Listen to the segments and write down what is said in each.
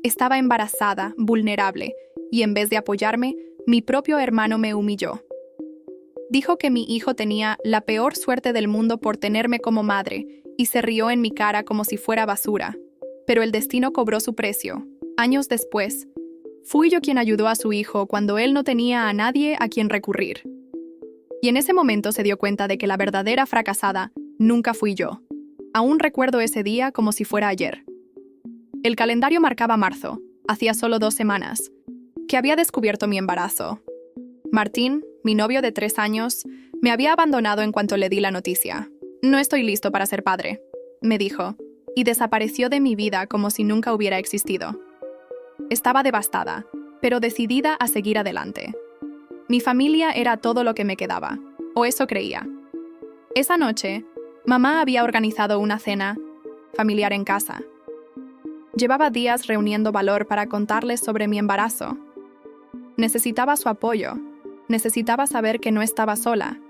Estaba embarazada, vulnerable, y en vez de apoyarme, mi propio hermano me humilló. Dijo que mi hijo tenía la peor suerte del mundo por tenerme como madre, y se rió en mi cara como si fuera basura. Pero el destino cobró su precio. Años después, fui yo quien ayudó a su hijo cuando él no tenía a nadie a quien recurrir. Y en ese momento se dio cuenta de que la verdadera fracasada nunca fui yo. Aún recuerdo ese día como si fuera ayer. El calendario marcaba marzo, hacía solo 2 semanas, que había descubierto mi embarazo. Martín, mi novio de 3 años, me había abandonado en cuanto le di la noticia. No estoy listo para ser padre, me dijo, y desapareció de mi vida como si nunca hubiera existido. Estaba devastada, pero decidida a seguir adelante. Mi familia era todo lo que me quedaba, o eso creía. Esa noche, mamá había organizado una cena familiar en casa. Llevaba días reuniendo valor para contarles sobre mi embarazo. Necesitaba su apoyo. Necesitaba saber que no estaba sola.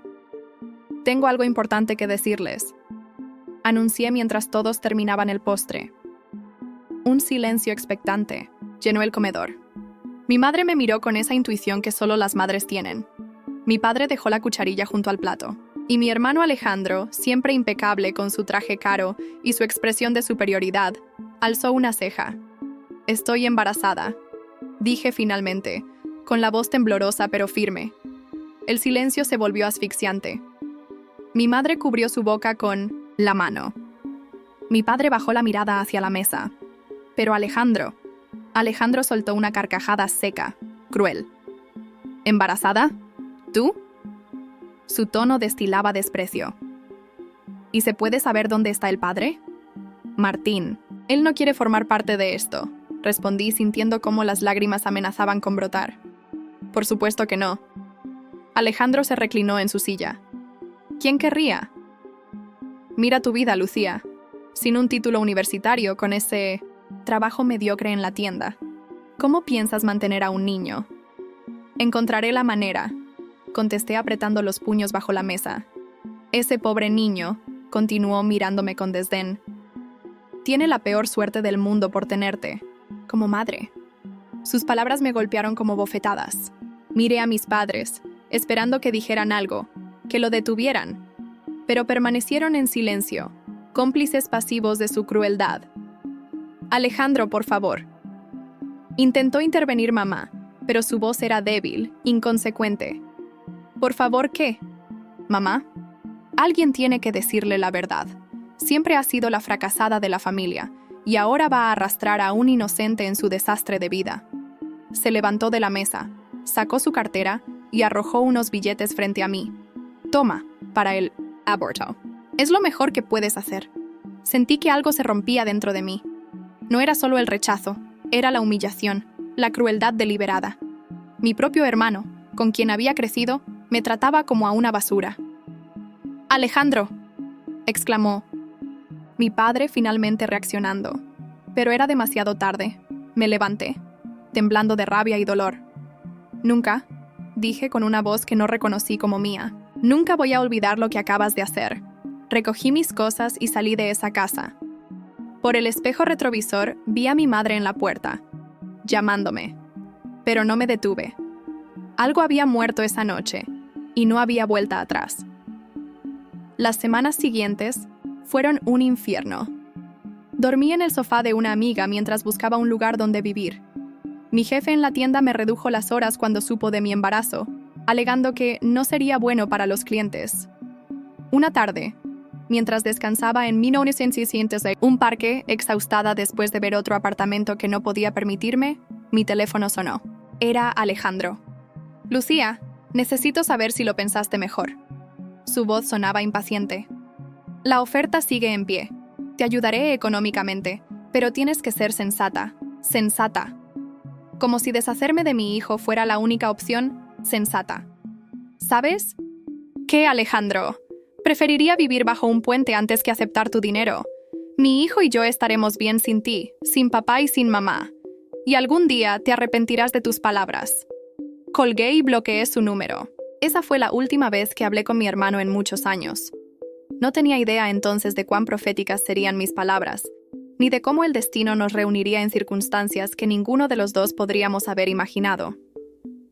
Tengo algo importante que decirles, anuncié mientras todos terminaban el postre. Un silencio expectante llenó el comedor. Mi madre me miró con esa intuición que solo las madres tienen. Mi padre dejó la cucharilla junto al plato, y mi hermano Alejandro, siempre impecable con su traje caro y su expresión de superioridad, alzó una ceja. Estoy embarazada, dije finalmente, con la voz temblorosa pero firme. El silencio se volvió asfixiante. Mi madre cubrió su boca con la mano. Mi padre bajó la mirada hacia la mesa. Pero Alejandro soltó una carcajada seca, cruel. ¿Embarazada? ¿Tú? Su tono destilaba desprecio. ¿Y se puede saber dónde está el padre? Martín. Él no quiere formar parte de esto, respondí sintiendo cómo las lágrimas amenazaban con brotar. Por supuesto que no. Alejandro se reclinó en su silla. ¿Quién querría? Mira tu vida, Lucía. Sin un título universitario, con ese trabajo mediocre en la tienda. ¿Cómo piensas mantener a un niño? Encontraré la manera, contesté apretando los puños bajo la mesa. Ese pobre niño, continuó mirándome con desdén. Tiene la peor suerte del mundo por tenerte, como madre. Sus palabras me golpearon como bofetadas. Miré a mis padres, esperando que dijeran algo, que lo detuvieran, pero permanecieron en silencio, cómplices pasivos de su crueldad. Alejandro, por favor. Intentó intervenir mamá, pero su voz era débil, inconsecuente. ¿Por favor qué? ¿Mamá? Alguien tiene que decirle la verdad. Siempre ha sido la fracasada de la familia, y ahora va a arrastrar a un inocente en su desastre de vida. Se levantó de la mesa, sacó su cartera y arrojó unos billetes frente a mí. Toma, para el aborto. Es lo mejor que puedes hacer. Sentí que algo se rompía dentro de mí. No era solo el rechazo, era la humillación, la crueldad deliberada. Mi propio hermano, con quien había crecido, me trataba como a una basura. «Alejandro», exclamó. Mi padre finalmente reaccionando. Pero era demasiado tarde. Me levanté, temblando de rabia y dolor. «Nunca», dije con una voz que no reconocí como mía, «nunca voy a olvidar lo que acabas de hacer». Recogí mis cosas y salí de esa casa. Por el espejo retrovisor vi a mi madre en la puerta, llamándome. Pero no me detuve. Algo había muerto esa noche, y no había vuelta atrás. Las semanas siguientes fueron un infierno. Dormí en el sofá de una amiga mientras buscaba un lugar donde vivir. Mi jefe en la tienda me redujo las horas cuando supo de mi embarazo, alegando que no sería bueno para los clientes. Una tarde, mientras descansaba en 1900 un parque, exhaustada después de ver otro apartamento que no podía permitirme, mi teléfono sonó. Era Alejandro. «Lucía, necesito saber si lo pensaste mejor». Su voz sonaba impaciente. «La oferta sigue en pie. Te ayudaré económicamente, pero tienes que ser sensata. Sensata». Como si deshacerme de mi hijo fuera la única opción, sensata. ¿Sabes? ¿Qué, Alejandro? Preferiría vivir bajo un puente antes que aceptar tu dinero. Mi hijo y yo estaremos bien sin ti, sin papá y sin mamá. Y algún día te arrepentirás de tus palabras. Colgué y bloqueé su número. Esa fue la última vez que hablé con mi hermano en muchos años. No tenía idea entonces de cuán proféticas serían mis palabras, ni de cómo el destino nos reuniría en circunstancias que ninguno de los dos podríamos haber imaginado.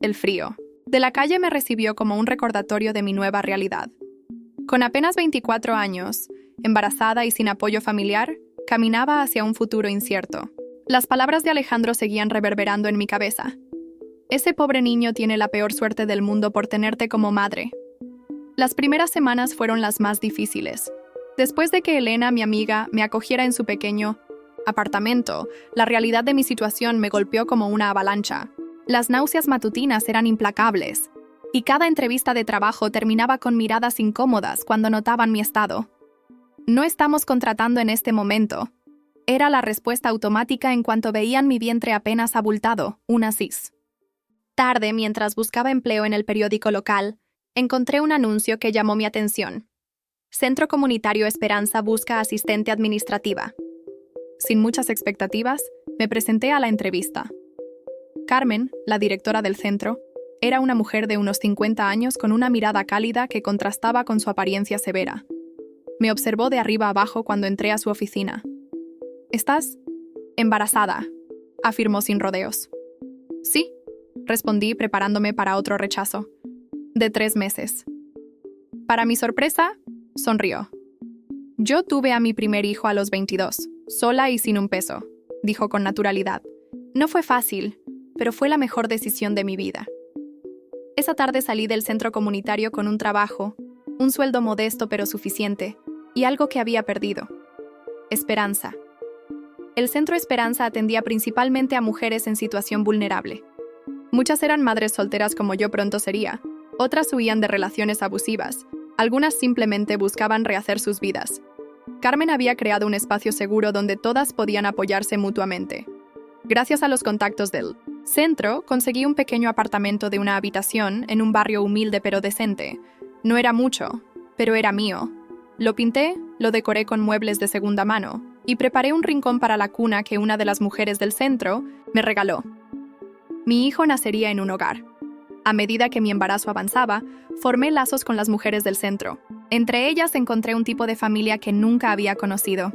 El frío de la calle me recibió como un recordatorio de mi nueva realidad. Con apenas 24 años, embarazada y sin apoyo familiar, caminaba hacia un futuro incierto. Las palabras de Alejandro seguían reverberando en mi cabeza. Ese pobre niño tiene la peor suerte del mundo por tenerte como madre. Las primeras semanas fueron las más difíciles. Después de que Elena, mi amiga, me acogiera en su pequeño apartamento, la realidad de mi situación me golpeó como una avalancha. Las náuseas matutinas eran implacables, y cada entrevista de trabajo terminaba con miradas incómodas cuando notaban mi estado. No estamos contratando en este momento. Era la respuesta automática en cuanto veían mi vientre apenas abultado, una cis. Tarde, mientras buscaba empleo en el periódico local, encontré un anuncio que llamó mi atención. Centro Comunitario Esperanza busca asistente administrativa. Sin muchas expectativas, me presenté a la entrevista. Carmen, la directora del centro, era una mujer de unos 50 años con una mirada cálida que contrastaba con su apariencia severa. Me observó de arriba abajo cuando entré a su oficina. «¿Estás embarazada?», afirmó sin rodeos. «Sí», respondí preparándome para otro rechazo. «De 3 meses». Para mi sorpresa, sonrió. «Yo tuve a mi primer hijo a los 22, sola y sin un peso», dijo con naturalidad. «No fue fácil, pero fue la mejor decisión de mi vida». Esa tarde salí del centro comunitario con un trabajo, un sueldo modesto pero suficiente, y algo que había perdido: esperanza. El Centro Esperanza atendía principalmente a mujeres en situación vulnerable. Muchas eran madres solteras como yo pronto sería, otras huían de relaciones abusivas, algunas simplemente buscaban rehacer sus vidas. Carmen había creado un espacio seguro donde todas podían apoyarse mutuamente. Gracias a los contactos del centro, conseguí un pequeño apartamento de una habitación en un barrio humilde pero decente. No era mucho, pero era mío. Lo pinté, lo decoré con muebles de segunda mano y preparé un rincón para la cuna que una de las mujeres del centro me regaló. Mi hijo nacería en un hogar. A medida que mi embarazo avanzaba, formé lazos con las mujeres del centro. Entre ellas encontré un tipo de familia que nunca había conocido.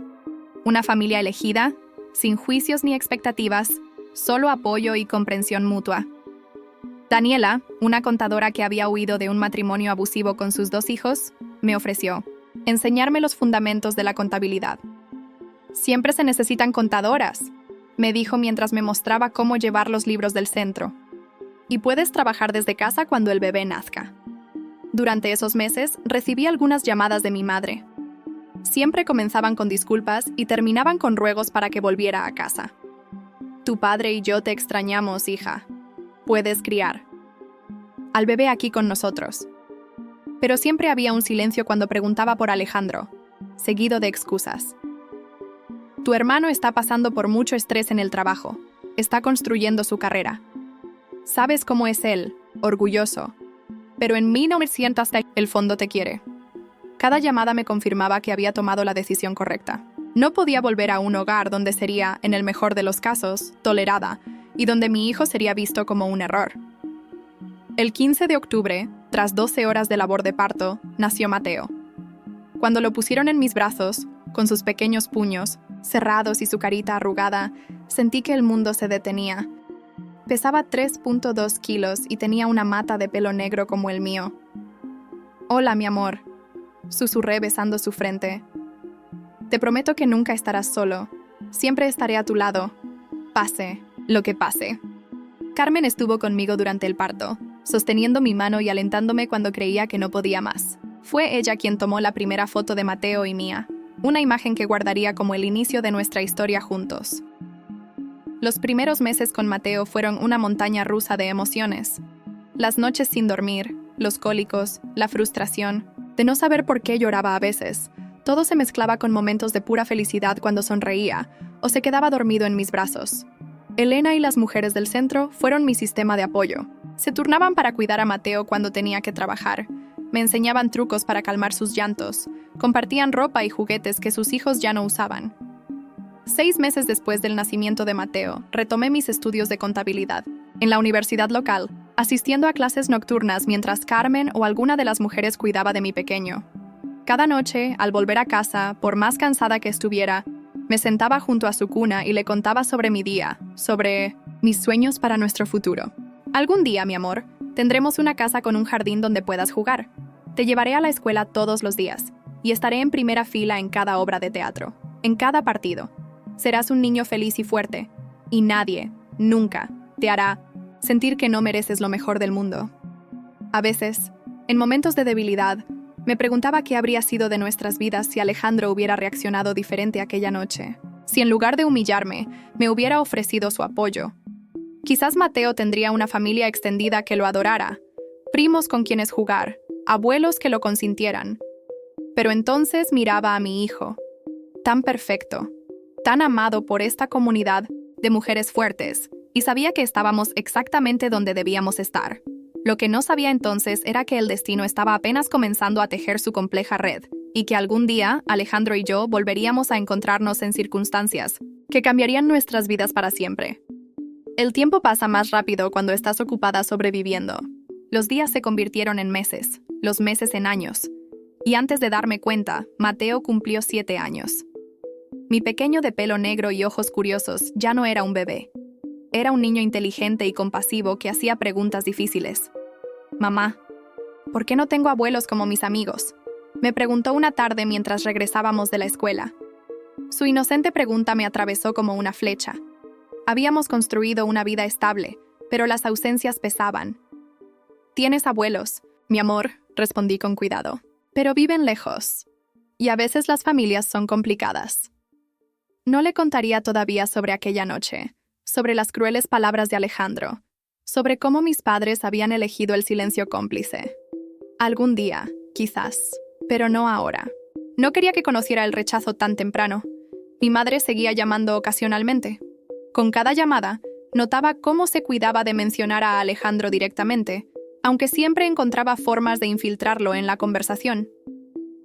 Una familia elegida, sin juicios ni expectativas, solo apoyo y comprensión mutua. Daniela, una contadora que había huido de un matrimonio abusivo con sus 2 hijos, me ofreció enseñarme los fundamentos de la contabilidad. «Siempre se necesitan contadoras», me dijo mientras me mostraba cómo llevar los libros del centro. «Y puedes trabajar desde casa cuando el bebé nazca». Durante esos meses recibí algunas llamadas de mi madre. Siempre comenzaban con disculpas y terminaban con ruegos para que volviera a casa. «Tu padre y yo te extrañamos, hija. Puedes criar al bebé aquí con nosotros». Pero siempre había un silencio cuando preguntaba por Alejandro, seguido de excusas. «Tu hermano está pasando por mucho estrés en el trabajo. Está construyendo su carrera. Sabes cómo es él, orgulloso. Pero en 1900 el fondo te quiere». Cada llamada me confirmaba que había tomado la decisión correcta. No podía volver a un hogar donde sería, en el mejor de los casos, tolerada, y donde mi hijo sería visto como un error. El 15 de octubre, tras 12 horas de labor de parto, nació Mateo. Cuando lo pusieron en mis brazos, con sus pequeños puños, cerrados y su carita arrugada, sentí que el mundo se detenía. Pesaba 3.2 kilos y tenía una mata de pelo negro como el mío. «Hola, mi amor», susurré besando su frente. «Te prometo que nunca estarás solo. Siempre estaré a tu lado. Pase lo que pase». Carmen estuvo conmigo durante el parto, sosteniendo mi mano y alentándome cuando creía que no podía más. Fue ella quien tomó la primera foto de Mateo y mía, una imagen que guardaría como el inicio de nuestra historia juntos. Los primeros meses con Mateo fueron una montaña rusa de emociones. Las noches sin dormir, los cólicos, la frustración, de no saber por qué lloraba a veces. Todo se mezclaba con momentos de pura felicidad cuando sonreía o se quedaba dormido en mis brazos. Elena y las mujeres del centro fueron mi sistema de apoyo. Se turnaban para cuidar a Mateo cuando tenía que trabajar. Me enseñaban trucos para calmar sus llantos. Compartían ropa y juguetes que sus hijos ya no usaban. 6 meses después del nacimiento de Mateo, retomé mis estudios de contabilidad en la universidad local, asistiendo a clases nocturnas mientras Carmen o alguna de las mujeres cuidaba de mi pequeño. Cada noche, al volver a casa, por más cansada que estuviera, Me sentaba junto a su cuna y le contaba sobre mi día, sobre mis sueños para nuestro futuro. Algún día, mi amor, tendremos una casa con un jardín donde puedas jugar. Te llevaré a la escuela todos los días y estaré en primera fila en cada obra de teatro, en cada partido. Serás un niño feliz y fuerte, y nadie, nunca, te hará sentir que no mereces lo mejor del mundo. A veces, en momentos de debilidad, me preguntaba qué habría sido de nuestras vidas si Alejandro hubiera reaccionado diferente aquella noche. Si en lugar de humillarme, me hubiera ofrecido su apoyo. Quizás Mateo tendría una familia extendida que lo adorara, primos con quienes jugar, abuelos que lo consintieran. Pero entonces miraba a mi hijo, tan perfecto, tan amado por esta comunidad de mujeres fuertes, y sabía que estábamos exactamente donde debíamos estar. Lo que no sabía entonces era que el destino estaba apenas comenzando a tejer su compleja red, y que algún día Alejandro y yo volveríamos a encontrarnos en circunstancias que cambiarían nuestras vidas para siempre. El tiempo pasa más rápido cuando estás ocupada sobreviviendo. Los días se convirtieron en meses, los meses en años. Y antes de darme cuenta, Mateo cumplió 7 años. Mi pequeño de pelo negro y ojos curiosos ya no era un bebé. Era un niño inteligente y compasivo que hacía preguntas difíciles. «Mamá, ¿por qué no tengo abuelos como mis amigos?», me preguntó una tarde mientras regresábamos de la escuela. Su inocente pregunta me atravesó como una flecha. Habíamos construido una vida estable, pero las ausencias pesaban. «Tienes abuelos, mi amor», respondí con cuidado, «pero viven lejos. Y a veces las familias son complicadas». No le contaría todavía sobre aquella noche, sobre las crueles palabras de Alejandro, sobre cómo mis padres habían elegido el silencio cómplice. Algún día, quizás, pero no ahora. No quería que conociera el rechazo tan temprano. Mi madre seguía llamando ocasionalmente. Con cada llamada, notaba cómo se cuidaba de mencionar a Alejandro directamente, aunque siempre encontraba formas de infiltrarlo en la conversación.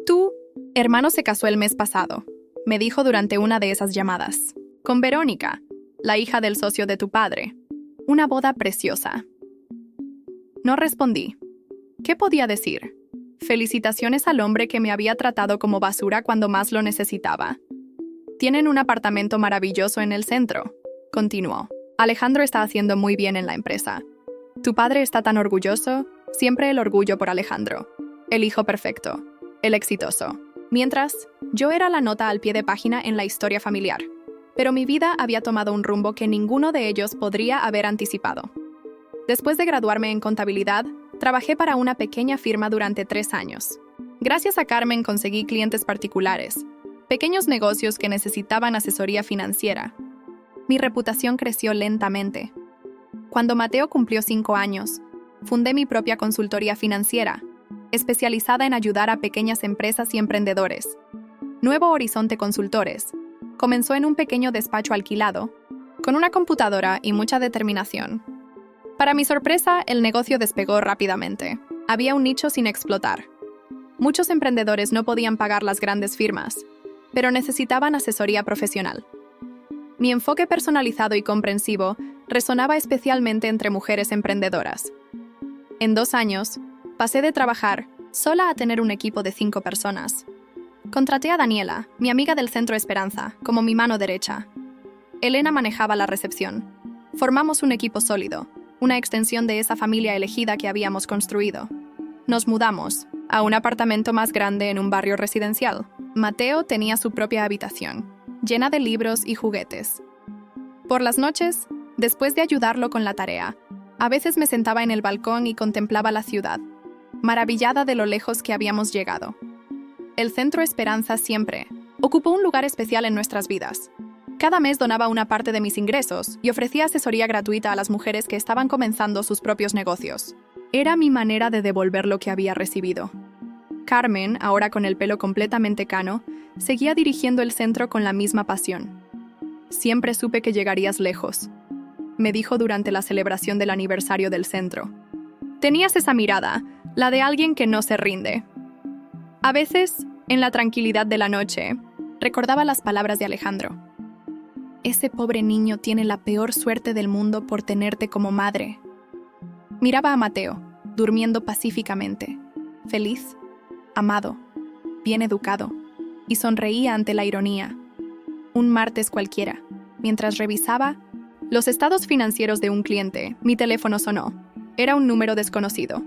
«Tu hermano se casó el mes pasado», me dijo durante una de esas llamadas, «con Verónica, la hija del socio de tu padre. Una boda preciosa». No respondí. ¿Qué podía decir? Felicitaciones al hombre que me había tratado como basura cuando más lo necesitaba. «Tienen un apartamento maravilloso en el centro», continuó. «Alejandro está haciendo muy bien en la empresa. Tu padre está tan orgulloso, siempre el orgullo por Alejandro. El hijo perfecto, el exitoso». Mientras, yo era la nota al pie de página en la historia familiar. Pero mi vida había tomado un rumbo que ninguno de ellos podría haber anticipado. Después de graduarme en contabilidad, trabajé para una pequeña firma durante 3 años. Gracias a Carmen conseguí clientes particulares, pequeños negocios que necesitaban asesoría financiera. Mi reputación creció lentamente. Cuando Mateo cumplió 5 años, fundé mi propia consultoría financiera, especializada en ayudar a pequeñas empresas y emprendedores. Nuevo Horizonte Consultores comenzó en un pequeño despacho alquilado, con una computadora y mucha determinación. Para mi sorpresa, el negocio despegó rápidamente. Había un nicho sin explotar. Muchos emprendedores no podían pagar las grandes firmas, pero necesitaban asesoría profesional. Mi enfoque personalizado y comprensivo resonaba especialmente entre mujeres emprendedoras. En 2 años, pasé de trabajar sola a tener un equipo de 5 personas. Contraté a Daniela, mi amiga del Centro Esperanza, como mi mano derecha. Elena manejaba la recepción. Formamos un equipo sólido, una extensión de esa familia elegida que habíamos construido. Nos mudamos a un apartamento más grande en un barrio residencial. Mateo tenía su propia habitación, llena de libros y juguetes. Por las noches, después de ayudarlo con la tarea, a veces me sentaba en el balcón y contemplaba la ciudad, maravillada de lo lejos que habíamos llegado. El Centro Esperanza siempre ocupó un lugar especial en nuestras vidas. Cada mes donaba una parte de mis ingresos y ofrecía asesoría gratuita a las mujeres que estaban comenzando sus propios negocios. Era mi manera de devolver lo que había recibido. Carmen, ahora con el pelo completamente cano, seguía dirigiendo el centro con la misma pasión. «Siempre supe que llegarías lejos», me dijo durante la celebración del aniversario del centro. Tenías esa mirada, la de alguien que no se rinde. A veces, en la tranquilidad de la noche, recordaba las palabras de Alejandro. «Ese pobre niño tiene la peor suerte del mundo por tenerte como madre». Miraba a Mateo, durmiendo pacíficamente, feliz, amado, bien educado, y sonreía ante la ironía. un martes cualquiera. Mientras revisaba los estados financieros de un cliente, mi teléfono sonó. Era un número desconocido.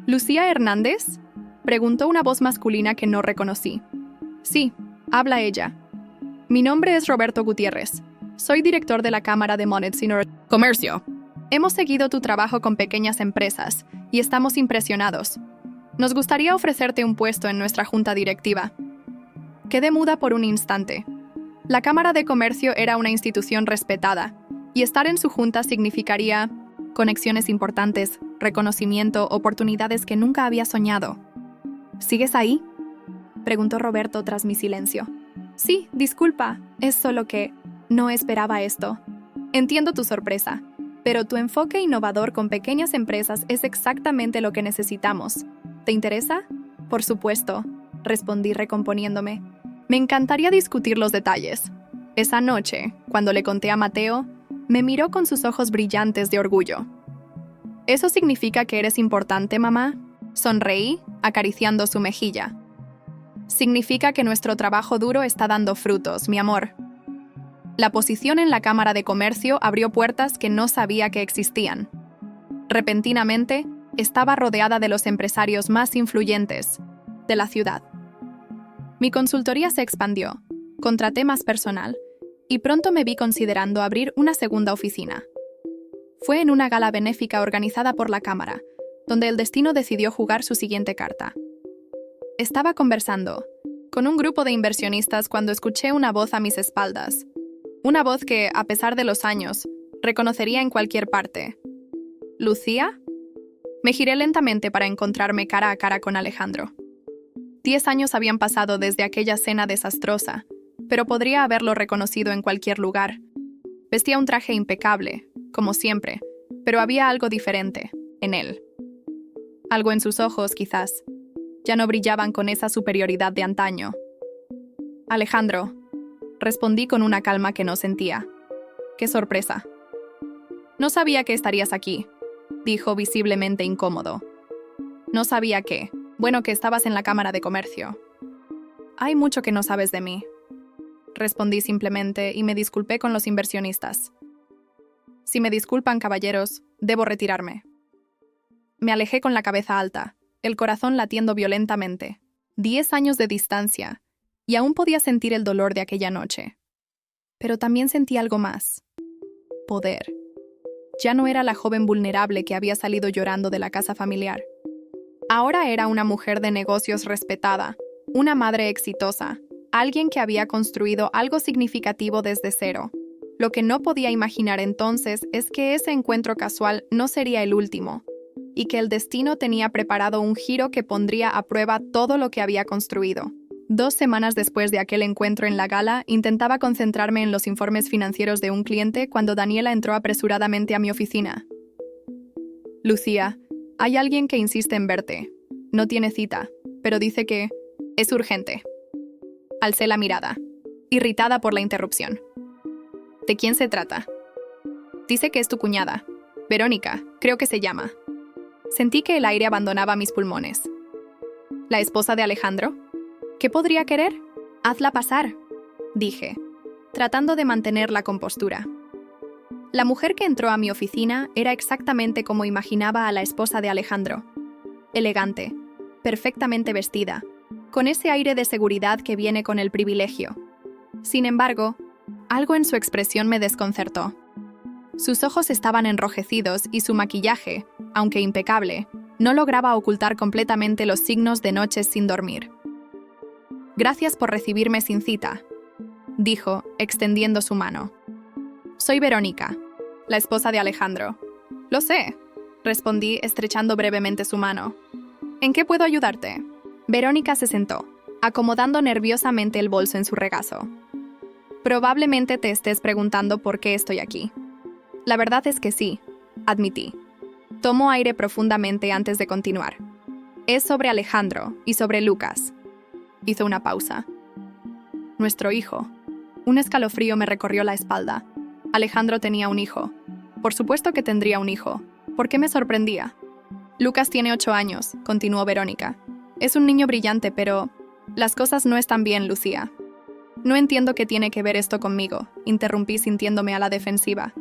¿Lucía Hernández?, preguntó una voz masculina que no reconocí. Sí, habla ella. Mi nombre es Roberto Gutiérrez. Soy director de la Cámara de Montesinor Comercio. Hemos seguido tu trabajo con pequeñas empresas y estamos impresionados. Nos gustaría ofrecerte un puesto en nuestra junta directiva. Quedé muda por un instante. La Cámara de Comercio era una institución respetada, y estar en su junta significaría conexiones importantes, reconocimiento, oportunidades que nunca había soñado. ¿Sigues ahí?, preguntó Roberto tras mi silencio. Sí, disculpa, es solo que no esperaba esto. Entiendo tu sorpresa, pero tu enfoque innovador con pequeñas empresas es exactamente lo que necesitamos. ¿Te interesa? Por supuesto, respondí recomponiéndome. Me encantaría discutir los detalles. Esa noche, cuando le conté a Mateo, me miró con sus ojos brillantes de orgullo. ¿Eso significa que eres importante, mamá? Sonreí, acariciando su mejilla. Significa que nuestro trabajo duro está dando frutos, mi amor. La posición en la Cámara de Comercio abrió puertas que no sabía que existían. Repentinamente, estaba rodeada de los empresarios más influyentes de la ciudad. Mi consultoría se expandió, contraté más personal, y pronto me vi considerando abrir una segunda oficina. Fue en una gala benéfica organizada por la Cámara, donde el destino decidió jugar su siguiente carta. Estaba conversando con un grupo de inversionistas cuando escuché una voz a mis espaldas. Una voz que, a pesar de los años, reconocería en cualquier parte. ¿Lucía? Me giré lentamente para encontrarme cara a cara con Alejandro. 10 años habían pasado desde aquella cena desastrosa, pero podría haberlo reconocido en cualquier lugar. Vestía un traje impecable, como siempre, pero había algo diferente en él. Algo en sus ojos, quizás. Ya no brillaban con esa superioridad de antaño. Alejandro, respondí con una calma que no sentía. ¡Qué sorpresa! No sabía que estarías aquí, dijo visiblemente incómodo. No sabía que, bueno, que estabas en la Cámara de Comercio. Hay mucho que no sabes de mí. Respondí simplemente y me disculpé con los inversionistas. Si me disculpan, caballeros, debo retirarme. Me alejé con la cabeza alta, el corazón latiendo violentamente. 10 años de distancia, y aún podía sentir el dolor de aquella noche. Pero también sentí algo más. Poder. Ya no era la joven vulnerable que había salido llorando de la casa familiar. Ahora era una mujer de negocios respetada, una madre exitosa, alguien que había construido algo significativo desde cero. Lo que no podía imaginar entonces es que ese encuentro casual no sería el último, y que el destino tenía preparado un giro que pondría a prueba todo lo que había construido. 2 semanas después de aquel encuentro en la gala, intentaba concentrarme en los informes financieros de un cliente cuando Daniela entró apresuradamente a mi oficina. Lucía, hay alguien que insiste en verte. No tiene cita, pero dice que es urgente. Alcé la mirada, irritada por la interrupción. ¿De quién se trata? Dice que es tu cuñada. Verónica, creo que se llama. Sentí que el aire abandonaba mis pulmones. ¿La esposa de Alejandro? ¿Qué podría querer? Hazla pasar, dije, tratando de mantener la compostura. La mujer que entró a mi oficina era exactamente como imaginaba a la esposa de Alejandro. Elegante, perfectamente vestida, con ese aire de seguridad que viene con el privilegio. Sin embargo, algo en su expresión me desconcertó. Sus ojos estaban enrojecidos y su maquillaje, aunque impecable, no lograba ocultar completamente los signos de noches sin dormir. Gracias por recibirme sin cita, dijo, extendiendo su mano. Soy Verónica, la esposa de Alejandro. Lo sé, respondí estrechando brevemente su mano. ¿En qué puedo ayudarte? Verónica se sentó, acomodando nerviosamente el bolso en su regazo. Probablemente te estés preguntando por qué estoy aquí. La verdad es que sí, admití. Tomó aire profundamente antes de continuar. Es sobre Alejandro y sobre Lucas. Hizo una pausa. Nuestro hijo. Un escalofrío me recorrió la espalda. Alejandro tenía un hijo. Por supuesto que tendría un hijo. ¿Por qué me sorprendía? Lucas tiene 8 años, continuó Verónica. Es un niño brillante, pero las cosas no están bien, Lucía. No entiendo qué tiene que ver esto conmigo, interrumpí sintiéndome a la defensiva.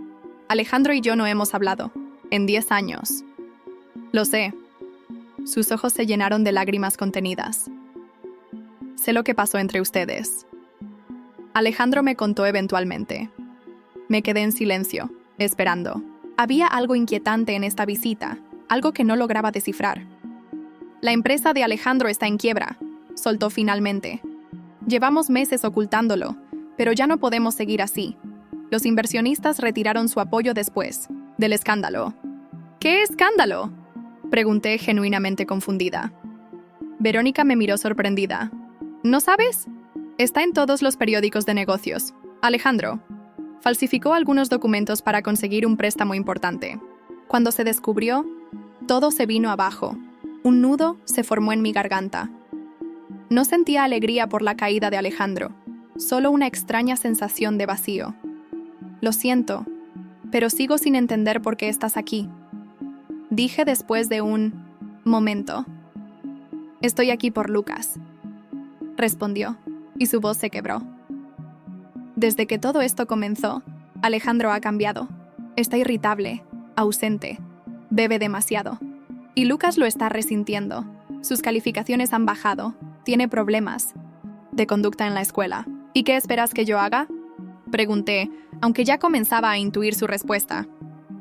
Alejandro y yo no hemos hablado. En 10 años. Lo sé. Sus ojos se llenaron de lágrimas contenidas. Sé lo que pasó entre ustedes. Alejandro me contó eventualmente. Me quedé en silencio, esperando. Había algo inquietante en esta visita, algo que no lograba descifrar. La empresa de Alejandro está en quiebra, soltó finalmente. Llevamos meses ocultándolo, pero ya no podemos seguir así. Los inversionistas retiraron su apoyo después del escándalo. ¿Qué escándalo?, pregunté genuinamente confundida. Verónica me miró sorprendida. ¿No sabes? Está en todos los periódicos de negocios. Alejandro falsificó algunos documentos para conseguir un préstamo importante. Cuando se descubrió, todo se vino abajo. Un nudo se formó en mi garganta. No sentía alegría por la caída de Alejandro, solo una extraña sensación de vacío. Lo siento, pero sigo sin entender por qué estás aquí. Dije después de un momento. Estoy aquí por Lucas, respondió, y su voz se quebró. Desde que todo esto comenzó, Alejandro ha cambiado. Está irritable, ausente, bebe demasiado. Y Lucas lo está resintiendo. Sus calificaciones han bajado, tiene problemas de conducta en la escuela. ¿Y qué esperas que yo haga?, pregunté, aunque ya comenzaba a intuir su respuesta.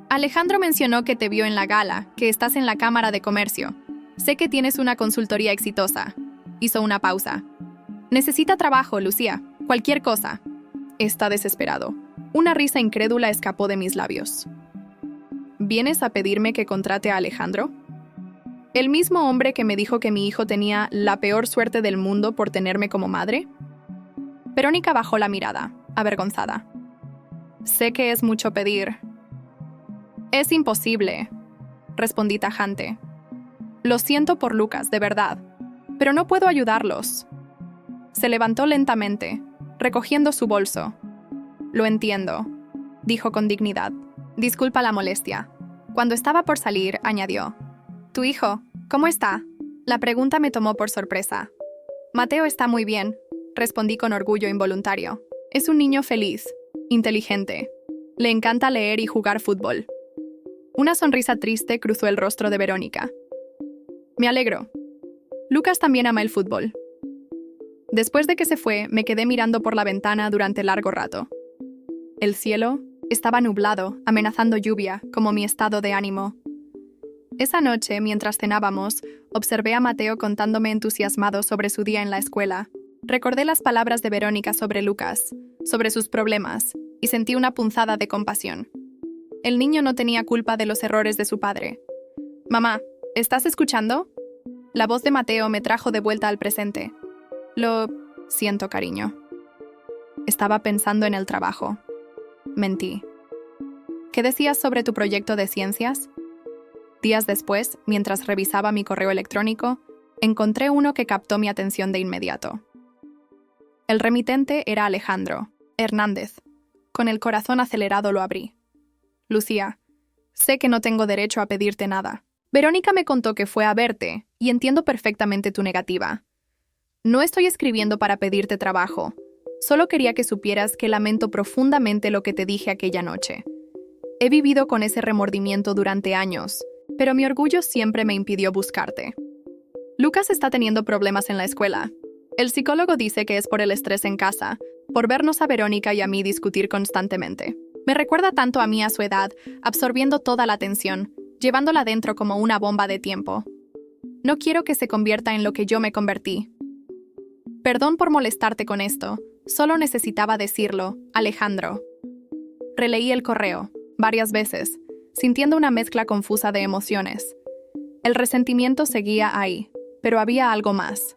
Alejandro mencionó que te vio en la gala, que estás en la Cámara de Comercio. Sé que tienes una consultoría exitosa. Hizo una pausa. Necesita trabajo, Lucía. Cualquier cosa. Está desesperado. Una risa incrédula escapó de mis labios. ¿Vienes a pedirme que contrate a Alejandro? ¿El mismo hombre que me dijo que mi hijo tenía la peor suerte del mundo por tenerme como madre? Verónica bajó la mirada, avergonzada. Sé que es mucho pedir. Es imposible, respondí tajante. Lo siento por Lucas, de verdad, pero no puedo ayudarlos. Se levantó lentamente, recogiendo su bolso. Lo entiendo, dijo con dignidad. Disculpa la molestia. Cuando estaba por salir, añadió. ¿Tu hijo? ¿Cómo está? La pregunta me tomó por sorpresa. Mateo está muy bien, respondí con orgullo involuntario. Es un niño feliz, inteligente. Le encanta leer y jugar fútbol. Una sonrisa triste cruzó el rostro de Verónica. Me alegro. Lucas también ama el fútbol. Después de que se fue, me quedé mirando por la ventana durante largo rato. El cielo estaba nublado, amenazando lluvia, como mi estado de ánimo. Esa noche, mientras cenábamos, observé a Mateo contándome entusiasmado sobre su día en la escuela. Recordé las palabras de Verónica sobre Lucas, sobre sus problemas, y sentí una punzada de compasión. El niño no tenía culpa de los errores de su padre. Mamá, ¿estás escuchando? La voz de Mateo me trajo de vuelta al presente. Lo siento, cariño. Estaba pensando en el trabajo. Mentí. ¿Qué decías sobre tu proyecto de ciencias? Días después, mientras revisaba mi correo electrónico, encontré uno que captó mi atención de inmediato. El remitente era Alejandro Hernández. Con el corazón acelerado lo abrí. Lucía, sé que no tengo derecho a pedirte nada. Verónica me contó que fue a verte, y entiendo perfectamente tu negativa. No estoy escribiendo para pedirte trabajo. Solo quería que supieras que lamento profundamente lo que te dije aquella noche. He vivido con ese remordimiento durante años, pero mi orgullo siempre me impidió buscarte. Lucas está teniendo problemas en la escuela. El psicólogo dice que es por el estrés en casa, por vernos a Verónica y a mí discutir constantemente. Me recuerda tanto a mí a su edad, absorbiendo toda la atención, llevándola dentro como una bomba de tiempo. No quiero que se convierta en lo que yo me convertí. Perdón por molestarte con esto, solo necesitaba decirlo, Alejandro. Releí el correo, varias veces, sintiendo una mezcla confusa de emociones. El resentimiento seguía ahí, pero había algo más.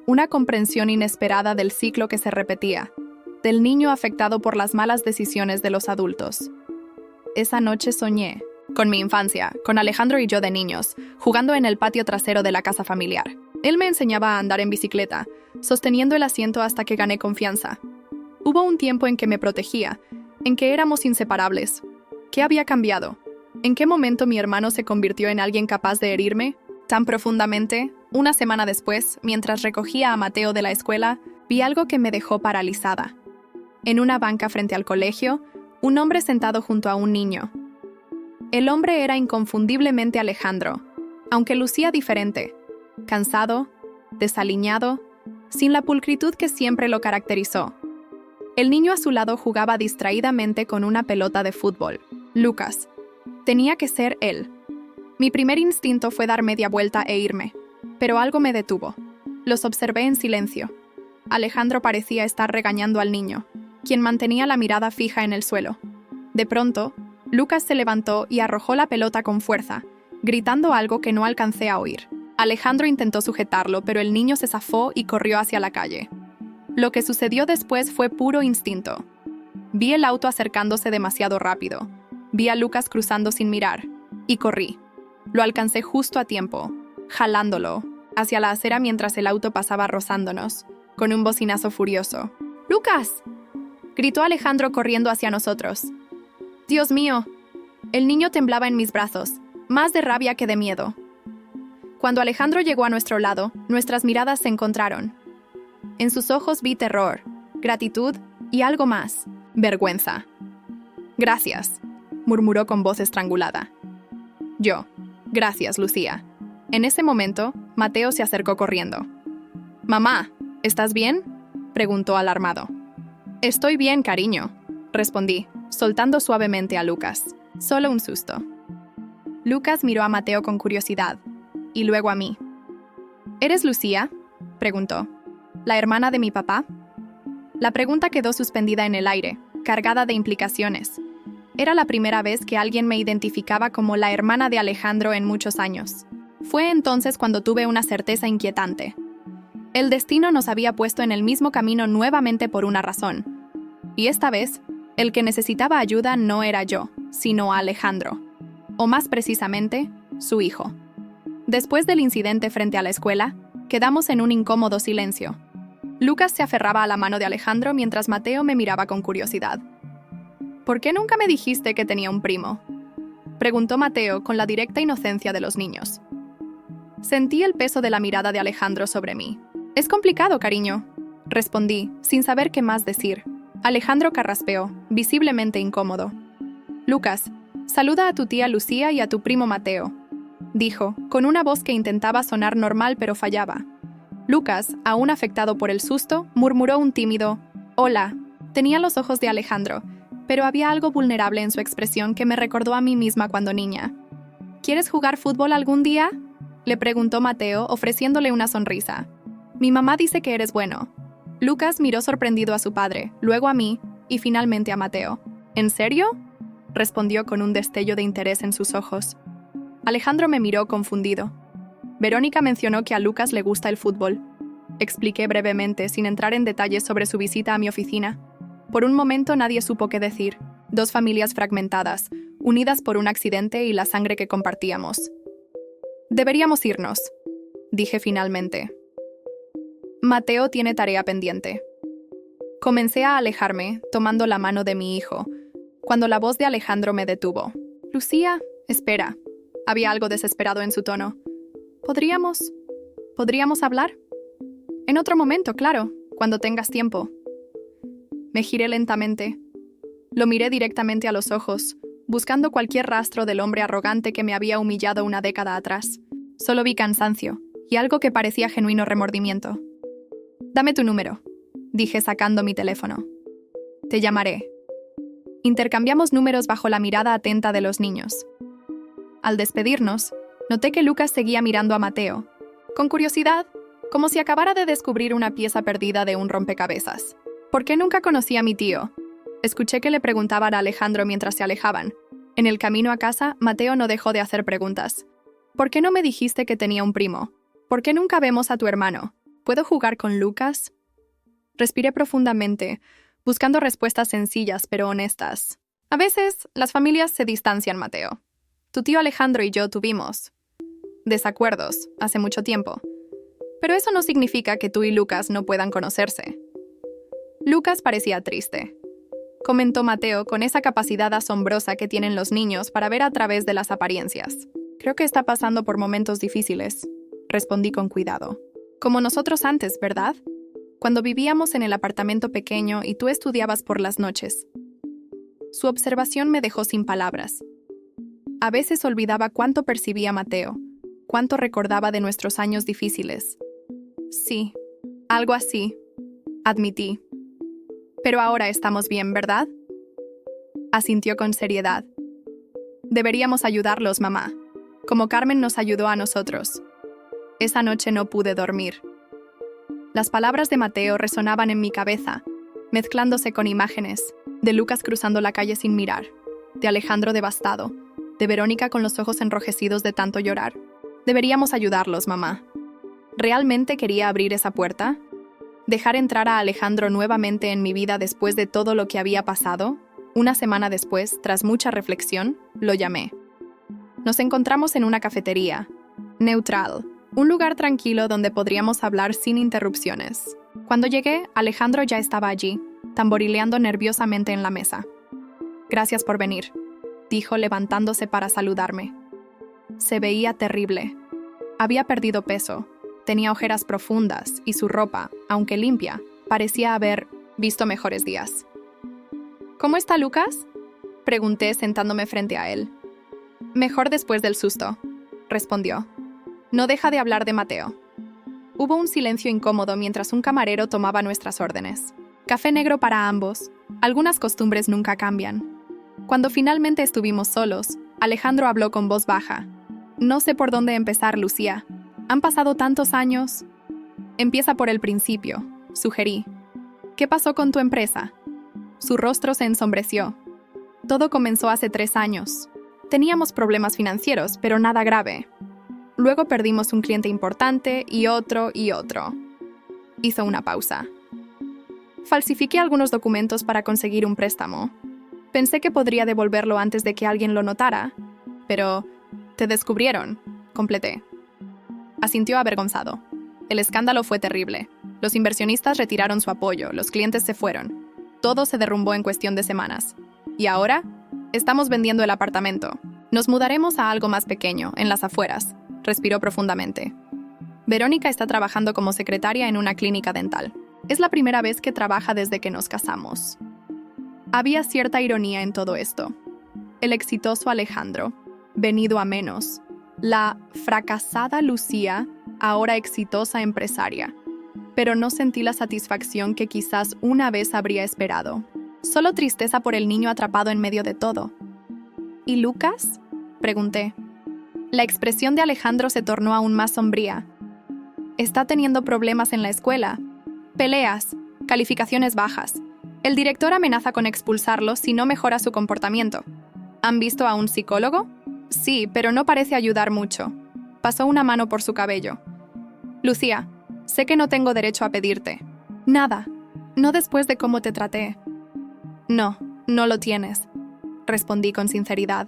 Una comprensión inesperada del ciclo que se repetía, del niño afectado por las malas decisiones de los adultos. Esa noche soñé, con mi infancia, con Alejandro y yo de niños, jugando en el patio trasero de la casa familiar. Él me enseñaba a andar en bicicleta, sosteniendo el asiento hasta que gané confianza. Hubo un tiempo en que me protegía, en que éramos inseparables. ¿Qué había cambiado? ¿En qué momento mi hermano se convirtió en alguien capaz de herirme? Tan profundamente, una semana después, mientras recogía a Mateo de la escuela, Vi algo que me dejó paralizada. En una banca frente al colegio, un hombre sentado junto a un niño. El hombre era inconfundiblemente Alejandro, aunque lucía diferente, cansado, desaliñado, sin la pulcritud que siempre lo caracterizó. El niño a su lado jugaba distraídamente con una pelota de fútbol. Lucas. Tenía que ser él. Mi primer instinto fue dar media vuelta e irme, pero algo me detuvo. Los observé en silencio. Alejandro parecía estar regañando al niño, quien mantenía la mirada fija en el suelo. De pronto, Lucas se levantó y arrojó la pelota con fuerza, gritando algo que no alcancé a oír. Alejandro intentó sujetarlo, pero el niño se zafó y corrió hacia la calle. Lo que sucedió después fue puro instinto. Vi el auto acercándose demasiado rápido. Vi a Lucas cruzando sin mirar, y corrí. Lo alcancé justo a tiempo, jalándolo, hacia la acera mientras el auto pasaba rozándonos, con un bocinazo furioso. ¡Lucas!, gritó Alejandro corriendo hacia nosotros. ¡Dios mío! El niño temblaba en mis brazos, más de rabia que de miedo. Cuando Alejandro llegó a nuestro lado, nuestras miradas se encontraron. En sus ojos vi terror, gratitud y algo más, vergüenza. «Gracias», murmuró con voz estrangulada. Yo, «Gracias, Lucía». En ese momento, Mateo se acercó corriendo. «Mamá, ¿estás bien?», preguntó alarmado. «Estoy bien, cariño», respondí, soltando suavemente a Lucas. Solo un susto. Lucas miró a Mateo con curiosidad, y luego a mí. «¿Eres Lucía?», preguntó. «¿La hermana de mi papá?». La pregunta quedó suspendida en el aire, cargada de implicaciones. Era la primera vez que alguien me identificaba como la hermana de Alejandro en muchos años. Fue entonces cuando tuve una certeza inquietante. El destino nos había puesto en el mismo camino nuevamente por una razón. Y esta vez, el que necesitaba ayuda no era yo, sino Alejandro. O más precisamente, su hijo. Después del incidente frente a la escuela, quedamos en un incómodo silencio. Lucas se aferraba a la mano de Alejandro mientras Mateo me miraba con curiosidad. «¿Por qué nunca me dijiste que tenía un primo?», preguntó Mateo con la directa inocencia de los niños. Sentí el peso de la mirada de Alejandro sobre mí. «Es complicado, cariño», respondí, sin saber qué más decir. Alejandro carraspeó, visiblemente incómodo. «Lucas, saluda a tu tía Lucía y a tu primo Mateo», dijo, con una voz que intentaba sonar normal pero fallaba. Lucas, aún afectado por el susto, murmuró un tímido «Hola». Tenía los ojos de Alejandro, pero había algo vulnerable en su expresión que me recordó a mí misma cuando niña. «¿Quieres jugar fútbol algún día?», le preguntó Mateo, ofreciéndole una sonrisa. «Mi mamá dice que eres bueno». Lucas miró sorprendido a su padre, luego a mí y finalmente a Mateo. «¿En serio?», respondió con un destello de interés en sus ojos. Alejandro me miró confundido. Verónica mencionó que a Lucas le gusta el fútbol. Expliqué brevemente, sin entrar en detalles sobre su visita a mi oficina. Por un momento nadie supo qué decir. Dos familias fragmentadas, unidas por un accidente y la sangre que compartíamos. «Deberíamos irnos», dije finalmente. «Mateo tiene tarea pendiente». Comencé a alejarme, tomando la mano de mi hijo, cuando la voz de Alejandro me detuvo. «Lucía, espera». Había algo desesperado en su tono. ¿Podríamos hablar? En otro momento, claro, cuando tengas tiempo». Me giré lentamente. Lo miré directamente a los ojos, buscando cualquier rastro del hombre arrogante que me había humillado una década atrás. Solo vi cansancio y algo que parecía genuino remordimiento. «Dame tu número», dije sacando mi teléfono. «Te llamaré». Intercambiamos números bajo la mirada atenta de los niños. Al despedirnos, noté que Lucas seguía mirando a Mateo, con curiosidad, como si acabara de descubrir una pieza perdida de un rompecabezas. «¿Por qué nunca conocí a mi tío?», escuché que le preguntaban a Alejandro mientras se alejaban. En el camino a casa, Mateo no dejó de hacer preguntas. «¿Por qué no me dijiste que tenía un primo? ¿Por qué nunca vemos a tu hermano? ¿Puedo jugar con Lucas?». Respiré profundamente, buscando respuestas sencillas pero honestas. A veces, las familias se distancian, Mateo. Tu tío Alejandro y yo tuvimos desacuerdos hace mucho tiempo. Pero eso no significa que tú y Lucas no puedan conocerse. Lucas parecía triste, comentó Mateo con esa capacidad asombrosa que tienen los niños para ver a través de las apariencias. Creo que está pasando por momentos difíciles, respondí con cuidado. Como nosotros antes, ¿verdad? cuando vivíamos en el apartamento pequeño y tú estudiabas por las noches. Su observación me dejó sin palabras. A veces olvidaba cuánto percibía Mateo, cuánto recordaba de nuestros años difíciles. Sí, algo así, admití. Pero ahora estamos bien, ¿verdad? Asintió con seriedad. Deberíamos ayudarlos, mamá, como Carmen nos ayudó a nosotros. Esa noche no pude dormir. Las palabras de Mateo resonaban en mi cabeza, mezclándose con imágenes, de Lucas cruzando la calle sin mirar, de Alejandro devastado, de Verónica con los ojos enrojecidos de tanto llorar. Deberíamos ayudarlos, mamá. ¿Realmente quería abrir esa puerta? ¿Dejar entrar a Alejandro nuevamente en mi vida después de todo lo que había pasado? Una semana después, tras mucha reflexión, lo llamé. Nos encontramos en una cafetería, neutral, un lugar tranquilo donde podríamos hablar sin interrupciones. Cuando llegué, Alejandro ya estaba allí, tamborileando nerviosamente en la mesa. «Gracias por venir», dijo levantándose para saludarme. Se veía terrible. Había perdido peso, tenía ojeras profundas y su ropa, aunque limpia, parecía haber visto mejores días. «¿Cómo está Lucas?», pregunté sentándome frente a él. «Mejor después del susto», respondió. «No deja de hablar de Mateo». Hubo un silencio incómodo mientras un camarero tomaba nuestras órdenes. Café negro para ambos. Algunas costumbres nunca cambian. Cuando finalmente estuvimos solos, Alejandro habló con voz baja. «No sé por dónde empezar, Lucía. Han pasado tantos años». «Empieza por el principio», sugerí. «¿Qué pasó con tu empresa?». Su rostro se ensombreció. «Todo comenzó hace 3 años. Teníamos problemas financieros, pero nada grave. Luego perdimos un cliente importante y otro y otro». Hizo una pausa. «Falsifiqué algunos documentos para conseguir un préstamo. Pensé que podría devolverlo antes de que alguien lo notara, pero te descubrieron», completé. Asintió avergonzado. El escándalo fue terrible. Los inversionistas retiraron su apoyo, los clientes se fueron. Todo se derrumbó en cuestión de semanas. ¿Y ahora? Estamos vendiendo el apartamento. Nos mudaremos a algo más pequeño, en las afueras. Respiró profundamente. Verónica está trabajando como secretaria en una clínica dental. Es la primera vez que trabaja desde que nos casamos. Había cierta ironía en todo esto. El exitoso Alejandro, venido a menos. La fracasada Lucía, ahora exitosa empresaria. Pero no sentí la satisfacción que quizás una vez habría esperado. Solo tristeza por el niño atrapado en medio de todo. ¿Y Lucas?, pregunté. La expresión de Alejandro se tornó aún más sombría. Está teniendo problemas en la escuela. Peleas, calificaciones bajas. El director amenaza con expulsarlo si no mejora su comportamiento. ¿Han visto a un psicólogo? Sí, pero no parece ayudar mucho. Pasó una mano por su cabello. Lucía, sé que no tengo derecho a pedirte. Nada. No después de cómo te traté. No, no lo tienes, respondí con sinceridad.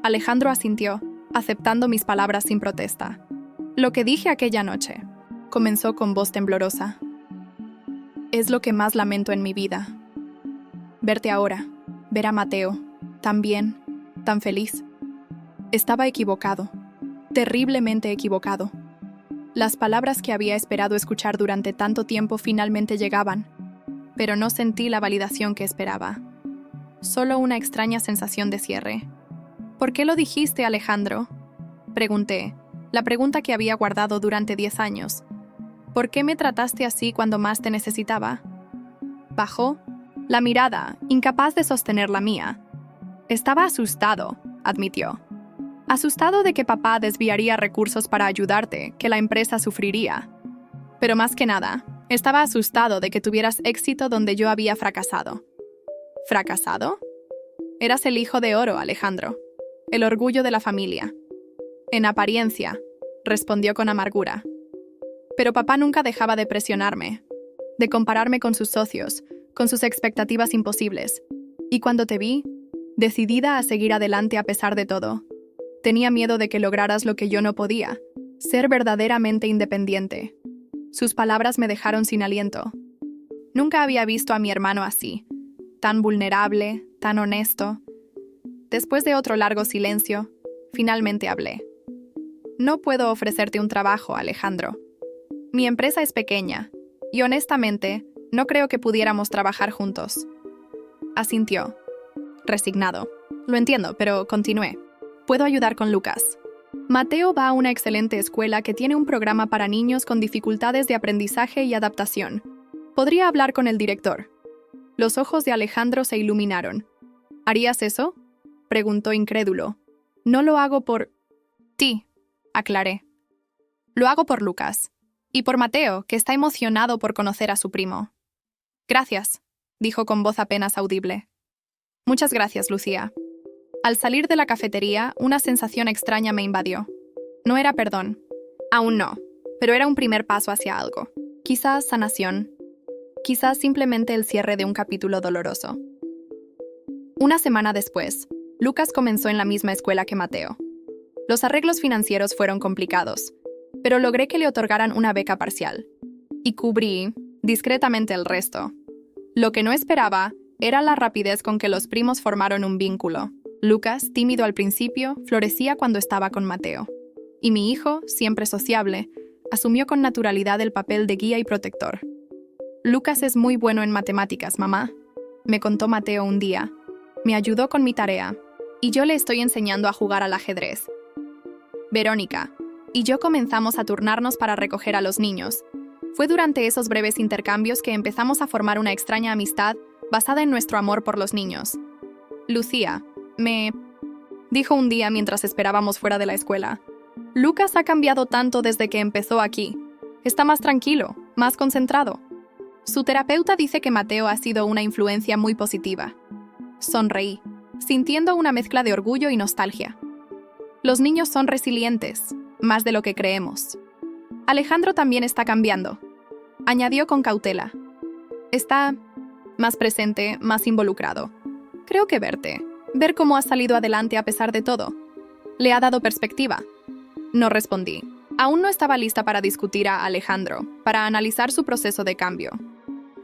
Alejandro asintió, aceptando mis palabras sin protesta. Lo que dije aquella noche, comenzó con voz temblorosa. Es lo que más lamento en mi vida. Verte ahora, ver a Mateo, tan bien, tan feliz. Estaba equivocado, terriblemente equivocado. Las palabras que había esperado escuchar durante tanto tiempo finalmente llegaban, pero no sentí la validación que esperaba. Solo una extraña sensación de cierre. ¿Por qué lo dijiste, Alejandro?, pregunté, la pregunta que había guardado durante 10 años. ¿Por qué me trataste así cuando más te necesitaba? Bajó la mirada, incapaz de sostener la mía. Estaba asustado, admitió. Asustado de que papá desviaría recursos para ayudarte, que la empresa sufriría. Pero más que nada, estaba asustado de que tuvieras éxito donde yo había fracasado. ¿Fracasado? Eras el hijo de oro, Alejandro. El orgullo de la familia. En apariencia, respondió con amargura. Pero papá nunca dejaba de presionarme, de compararme con sus socios, con sus expectativas imposibles. Y cuando te vi, decidida a seguir adelante a pesar de todo, tenía miedo de que lograras lo que yo no podía, ser verdaderamente independiente. Sus palabras me dejaron sin aliento. Nunca había visto a mi hermano así, tan vulnerable, tan honesto. Después de otro largo silencio, finalmente hablé. No puedo ofrecerte un trabajo, Alejandro. Mi empresa es pequeña, y honestamente, no creo que pudiéramos trabajar juntos. Asintió, resignado. Lo entiendo, pero continué. Puedo ayudar con Lucas. Mateo va a una excelente escuela que tiene un programa para niños con dificultades de aprendizaje y adaptación. Podría hablar con el director. Los ojos de Alejandro se iluminaron. ¿Harías eso?, preguntó incrédulo. No lo hago por ti, aclaré. Lo hago por Lucas. Y por Mateo, que está emocionado por conocer a su primo. Gracias, dijo con voz apenas audible. Muchas gracias, Lucía. Al salir de la cafetería, una sensación extraña me invadió. No era perdón. Aún no, pero era un primer paso hacia algo. Quizás sanación. Quizás simplemente el cierre de un capítulo doloroso. Una semana después, Lucas comenzó en la misma escuela que Mateo. Los arreglos financieros fueron complicados, pero logré que le otorgaran una beca parcial. Y cubrí, discretamente, el resto. Lo que no esperaba era la rapidez con que los primos formaron un vínculo. Lucas, tímido al principio, florecía cuando estaba con Mateo. Y mi hijo, siempre sociable, asumió con naturalidad el papel de guía y protector. Lucas es muy bueno en matemáticas, mamá, me contó Mateo un día. Me ayudó con mi tarea, y yo le estoy enseñando a jugar al ajedrez. Verónica y yo comenzamos a turnarnos para recoger a los niños. Fue durante esos breves intercambios que empezamos a formar una extraña amistad basada en nuestro amor por los niños. Lucía, me dijo un día mientras esperábamos fuera de la escuela. Lucas ha cambiado tanto desde que empezó aquí. Está más tranquilo, más concentrado. Su terapeuta dice que Mateo ha sido una influencia muy positiva. Sonreí, sintiendo una mezcla de orgullo y nostalgia. Los niños son resilientes, más de lo que creemos. Alejandro también está cambiando, añadió con cautela. Está más presente, más involucrado. Creo que ver cómo ha salido adelante a pesar de todo, le ha dado perspectiva. No respondí. Aún no estaba lista para discutir a Alejandro, para analizar su proceso de cambio.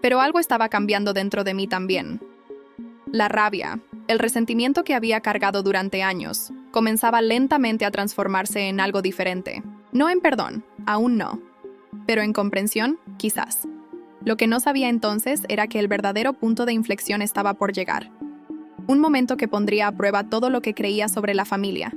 Pero algo estaba cambiando dentro de mí también. La rabia, el resentimiento que había cargado durante años, comenzaba lentamente a transformarse en algo diferente. No en perdón, aún no. Pero en comprensión, quizás. Lo que no sabía entonces era que el verdadero punto de inflexión estaba por llegar. Un momento que pondría a prueba todo lo que creía sobre la familia,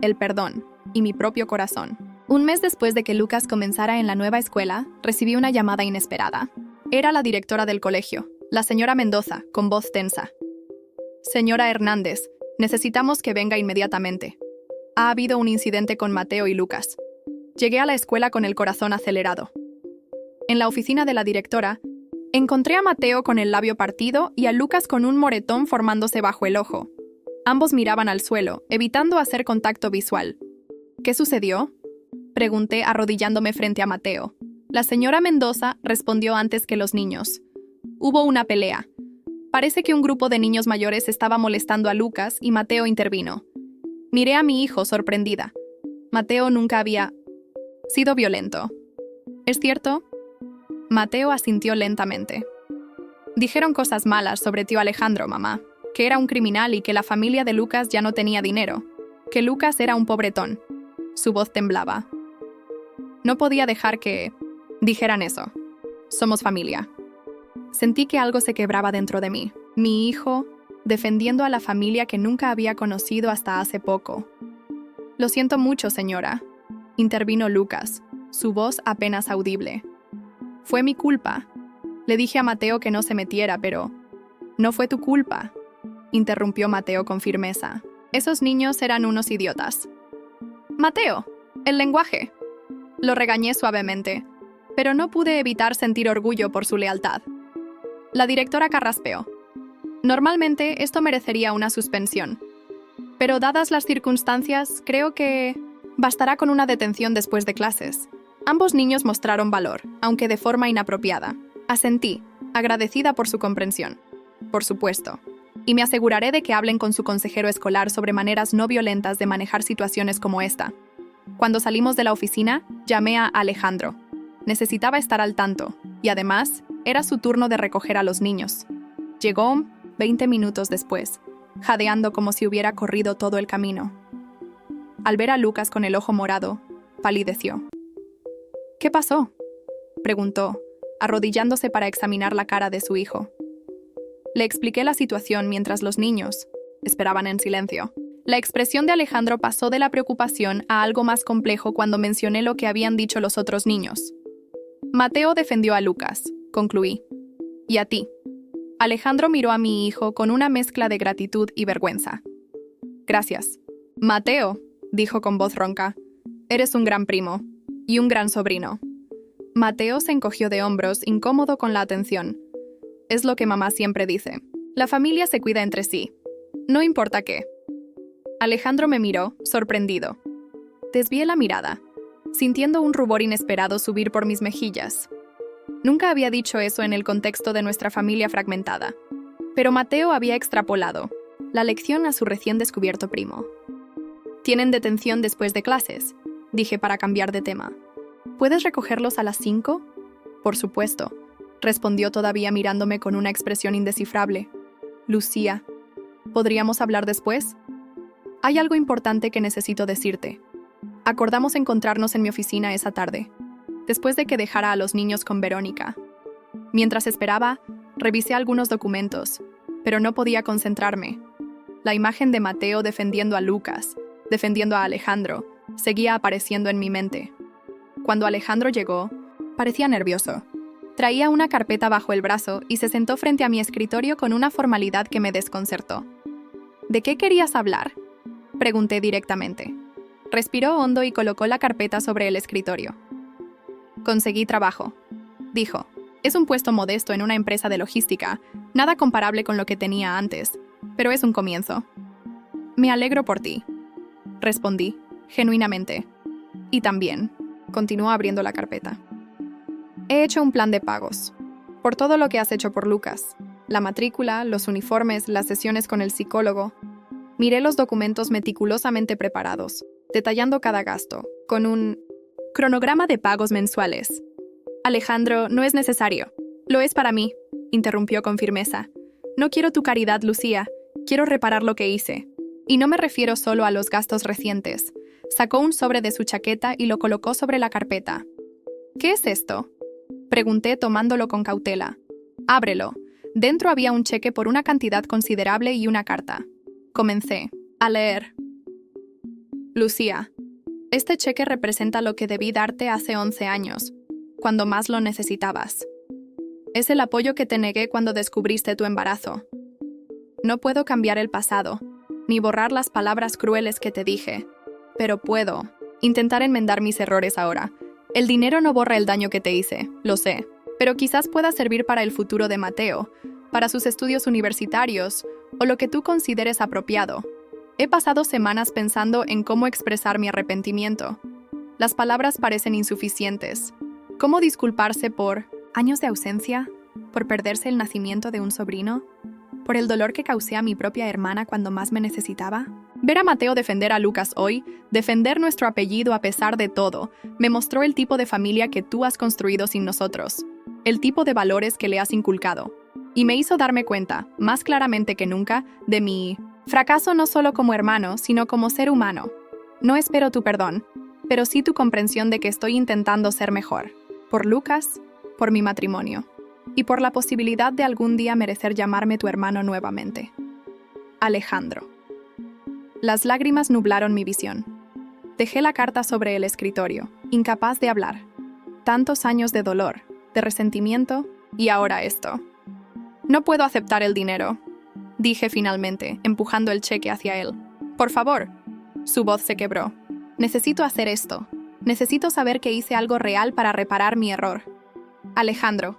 el perdón y mi propio corazón. Un mes después de que Lucas comenzara en la nueva escuela, recibí una llamada inesperada. Era la directora del colegio, la señora Mendoza, con voz tensa. Señora Hernández, necesitamos que venga inmediatamente. Ha habido un incidente con Mateo y Lucas. Llegué a la escuela con el corazón acelerado. En la oficina de la directora, encontré a Mateo con el labio partido y a Lucas con un moretón formándose bajo el ojo. Ambos miraban al suelo, evitando hacer contacto visual. ¿Qué sucedió?, pregunté arrodillándome frente a Mateo. La señora Mendoza respondió antes que los niños. Hubo una pelea. Parece que un grupo de niños mayores estaba molestando a Lucas y Mateo intervino. Miré a mi hijo sorprendida. Mateo nunca había sido violento. ¿Es cierto? Mateo asintió lentamente. Dijeron cosas malas sobre tío Alejandro, mamá. Que era un criminal y que la familia de Lucas ya no tenía dinero. Que Lucas era un pobretón. Su voz temblaba. No podía dejar que dijeran eso. Somos familia. Sentí que algo se quebraba dentro de mí. Mi hijo, defendiendo a la familia que nunca había conocido hasta hace poco. Lo siento mucho, señora, intervino Lucas, su voz apenas audible. Fue mi culpa. Le dije a Mateo que no se metiera, pero no fue tu culpa, interrumpió Mateo con firmeza. Esos niños eran unos idiotas. Mateo, el lenguaje. Lo regañé suavemente, pero no pude evitar sentir orgullo por su lealtad. La directora carraspeó. Normalmente esto merecería una suspensión, pero dadas las circunstancias, creo que bastará con una detención después de clases. Ambos niños mostraron valor, aunque de forma inapropiada. Asentí, agradecida por su comprensión. Por supuesto. Y me aseguraré de que hablen con su consejero escolar sobre maneras no violentas de manejar situaciones como esta. Cuando salimos de la oficina, llamé a Alejandro. Necesitaba estar al tanto, y además, era su turno de recoger a los niños. Llegó 20 minutos después, jadeando como si hubiera corrido todo el camino. Al ver a Lucas con el ojo morado, palideció. ¿Qué pasó?, preguntó, arrodillándose para examinar la cara de su hijo. Le expliqué la situación mientras los niños esperaban en silencio. La expresión de Alejandro pasó de la preocupación a algo más complejo cuando mencioné lo que habían dicho los otros niños. Mateo defendió a Lucas, concluí. ¿Y a ti? Alejandro miró a mi hijo con una mezcla de gratitud y vergüenza. Gracias. Mateo, dijo con voz ronca, eres un gran primo y un gran sobrino. Mateo se encogió de hombros, incómodo con la atención. Es lo que mamá siempre dice. La familia se cuida entre sí. No importa qué. Alejandro me miró, sorprendido. Desvié la mirada, sintiendo un rubor inesperado subir por mis mejillas. Nunca había dicho eso en el contexto de nuestra familia fragmentada. Pero Mateo había extrapolado la lección a su recién descubierto primo. ¿Tienen detención después de clases?, dije para cambiar de tema. ¿Puedes recogerlos a las 5? Por supuesto, respondió todavía mirándome con una expresión indescifrable. Lucía, ¿podríamos hablar después? Hay algo importante que necesito decirte. Acordamos encontrarnos en mi oficina esa tarde, después de que dejara a los niños con Verónica. Mientras esperaba, revisé algunos documentos, pero no podía concentrarme. La imagen de Mateo defendiendo a Lucas, defendiendo a Alejandro, seguía apareciendo en mi mente. Cuando Alejandro llegó, parecía nervioso. Traía una carpeta bajo el brazo y se sentó frente a mi escritorio con una formalidad que me desconcertó. ¿De qué querías hablar?, pregunté directamente. Respiró hondo y colocó la carpeta sobre el escritorio. Conseguí trabajo, dijo. Es un puesto modesto en una empresa de logística, nada comparable con lo que tenía antes, pero es un comienzo. Me alegro por ti, respondí, genuinamente. Y también, continuó abriendo la carpeta. He hecho un plan de pagos, por todo lo que has hecho por Lucas. La matrícula, los uniformes, las sesiones con el psicólogo. Miré los documentos meticulosamente preparados, detallando cada gasto, con un cronograma de pagos mensuales. Alejandro, no es necesario. Lo es para mí, interrumpió con firmeza. No quiero tu caridad, Lucía. Quiero reparar lo que hice. Y no me refiero solo a los gastos recientes. Sacó un sobre de su chaqueta y lo colocó sobre la carpeta. ¿Qué es esto?, pregunté tomándolo con cautela. Ábrelo. Dentro había un cheque por una cantidad considerable y una carta. Comencé a leer. Lucía, este cheque representa lo que debí darte hace 11 años, cuando más lo necesitabas. Es el apoyo que te negué cuando descubriste tu embarazo. No puedo cambiar el pasado, ni borrar las palabras crueles que te dije, pero puedo intentar enmendar mis errores ahora. El dinero no borra el daño que te hice, lo sé, pero quizás pueda servir para el futuro de Mateo, para sus estudios universitarios, o lo que tú consideres apropiado. He pasado semanas pensando en cómo expresar mi arrepentimiento. Las palabras parecen insuficientes. ¿Cómo disculparse por años de ausencia? ¿Por perderse el nacimiento de un sobrino? ¿Por el dolor que causé a mi propia hermana cuando más me necesitaba? Ver a Mateo defender a Lucas hoy, defender nuestro apellido a pesar de todo, me mostró el tipo de familia que tú has construido sin nosotros, el tipo de valores que le has inculcado. Y me hizo darme cuenta, más claramente que nunca, de mi fracaso no solo como hermano, sino como ser humano. No espero tu perdón, pero sí tu comprensión de que estoy intentando ser mejor. Por Lucas, por mi matrimonio, y por la posibilidad de algún día merecer llamarme tu hermano nuevamente. Alejandro. Las lágrimas nublaron mi visión. Dejé la carta sobre el escritorio, incapaz de hablar. Tantos años de dolor, de resentimiento, y ahora esto. No puedo aceptar el dinero, dije finalmente, empujando el cheque hacia él. Por favor. Su voz se quebró. Necesito hacer esto. Necesito saber que hice algo real para reparar mi error. Alejandro.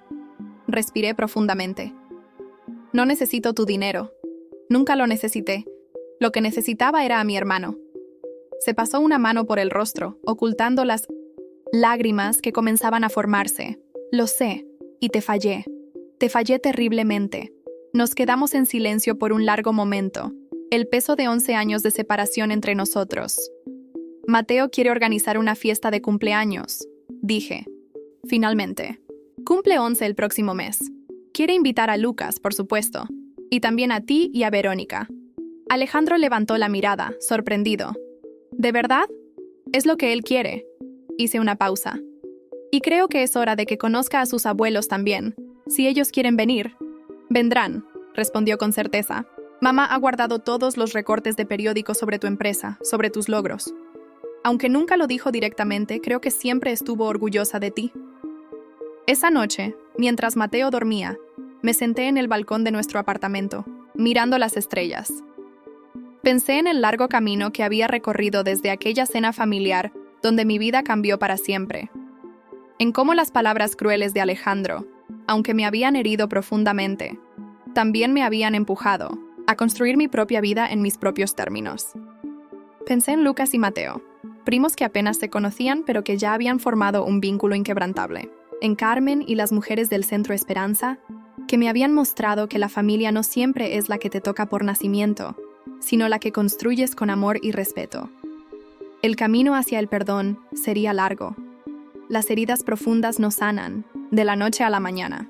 Respiré profundamente. No necesito tu dinero. Nunca lo necesité. Lo que necesitaba era a mi hermano. Se pasó una mano por el rostro, ocultando las lágrimas que comenzaban a formarse. Lo sé, y te fallé. Te fallé terriblemente. Nos quedamos en silencio por un largo momento, el peso de 11 años de separación entre nosotros. Mateo quiere organizar una fiesta de cumpleaños, dije. Finalmente. Cumple 11 el próximo mes. Quiere invitar a Lucas, por supuesto, y también a ti y a Verónica. Alejandro levantó la mirada, sorprendido. ¿De verdad? Es lo que él quiere. Hice una pausa. Y creo que es hora de que conozca a sus abuelos también. Si ellos quieren venir, vendrán, respondió con certeza. Mamá ha guardado todos los recortes de periódicos sobre tu empresa, sobre tus logros. Aunque nunca lo dijo directamente, creo que siempre estuvo orgullosa de ti. Esa noche, mientras Mateo dormía, me senté en el balcón de nuestro apartamento, mirando las estrellas. Pensé en el largo camino que había recorrido desde aquella cena familiar donde mi vida cambió para siempre. En cómo las palabras crueles de Alejandro, aunque me habían herido profundamente, también me habían empujado a construir mi propia vida en mis propios términos. Pensé en Lucas y Mateo, primos que apenas se conocían pero que ya habían formado un vínculo inquebrantable. En Carmen y las mujeres del Centro Esperanza, que me habían mostrado que la familia no siempre es la que te toca por nacimiento, sino la que construyes con amor y respeto. El camino hacia el perdón sería largo. Las heridas profundas no sanan, de la noche a la mañana.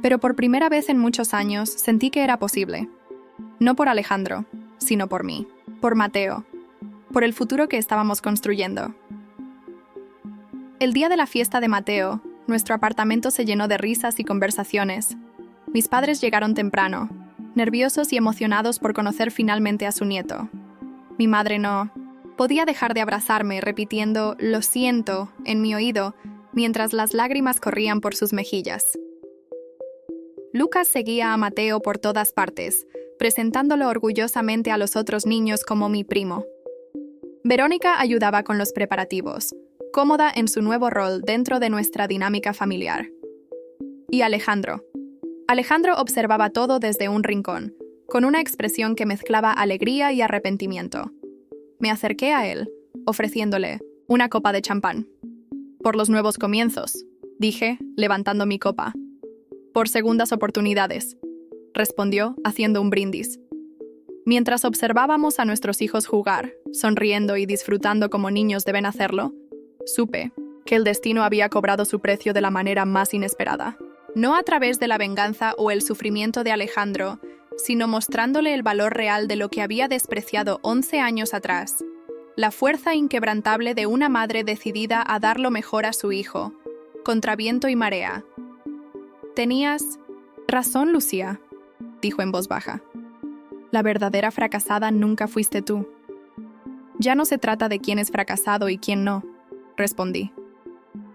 Pero por primera vez en muchos años sentí que era posible. No por Alejandro, sino por mí, por Mateo, por el futuro que estábamos construyendo. El día de la fiesta de Mateo, nuestro apartamento se llenó de risas y conversaciones. Mis padres llegaron temprano, nerviosos y emocionados por conocer finalmente a su nieto. Mi madre no podía dejar de abrazarme, repitiendo «lo siento» en mi oído, mientras las lágrimas corrían por sus mejillas. Lucas seguía a Mateo por todas partes, presentándolo orgullosamente a los otros niños como mi primo. Verónica ayudaba con los preparativos, cómoda en su nuevo rol dentro de nuestra dinámica familiar. Y Alejandro. Alejandro observaba todo desde un rincón, con una expresión que mezclaba alegría y arrepentimiento. Me acerqué a él, ofreciéndole una copa de champán. Por los nuevos comienzos, dije, levantando mi copa. Por segundas oportunidades, respondió, haciendo un brindis. Mientras observábamos a nuestros hijos jugar, sonriendo y disfrutando como niños deben hacerlo, supe que el destino había cobrado su precio de la manera más inesperada. No a través de la venganza o el sufrimiento de Alejandro, sino mostrándole el valor real de lo que había despreciado 11 años atrás, la fuerza inquebrantable de una madre decidida a dar lo mejor a su hijo, contra viento y marea. «Tenías razón, Lucía», dijo en voz baja. «La verdadera fracasada nunca fuiste tú». «Ya no se trata de quién es fracasado y quién no», respondí.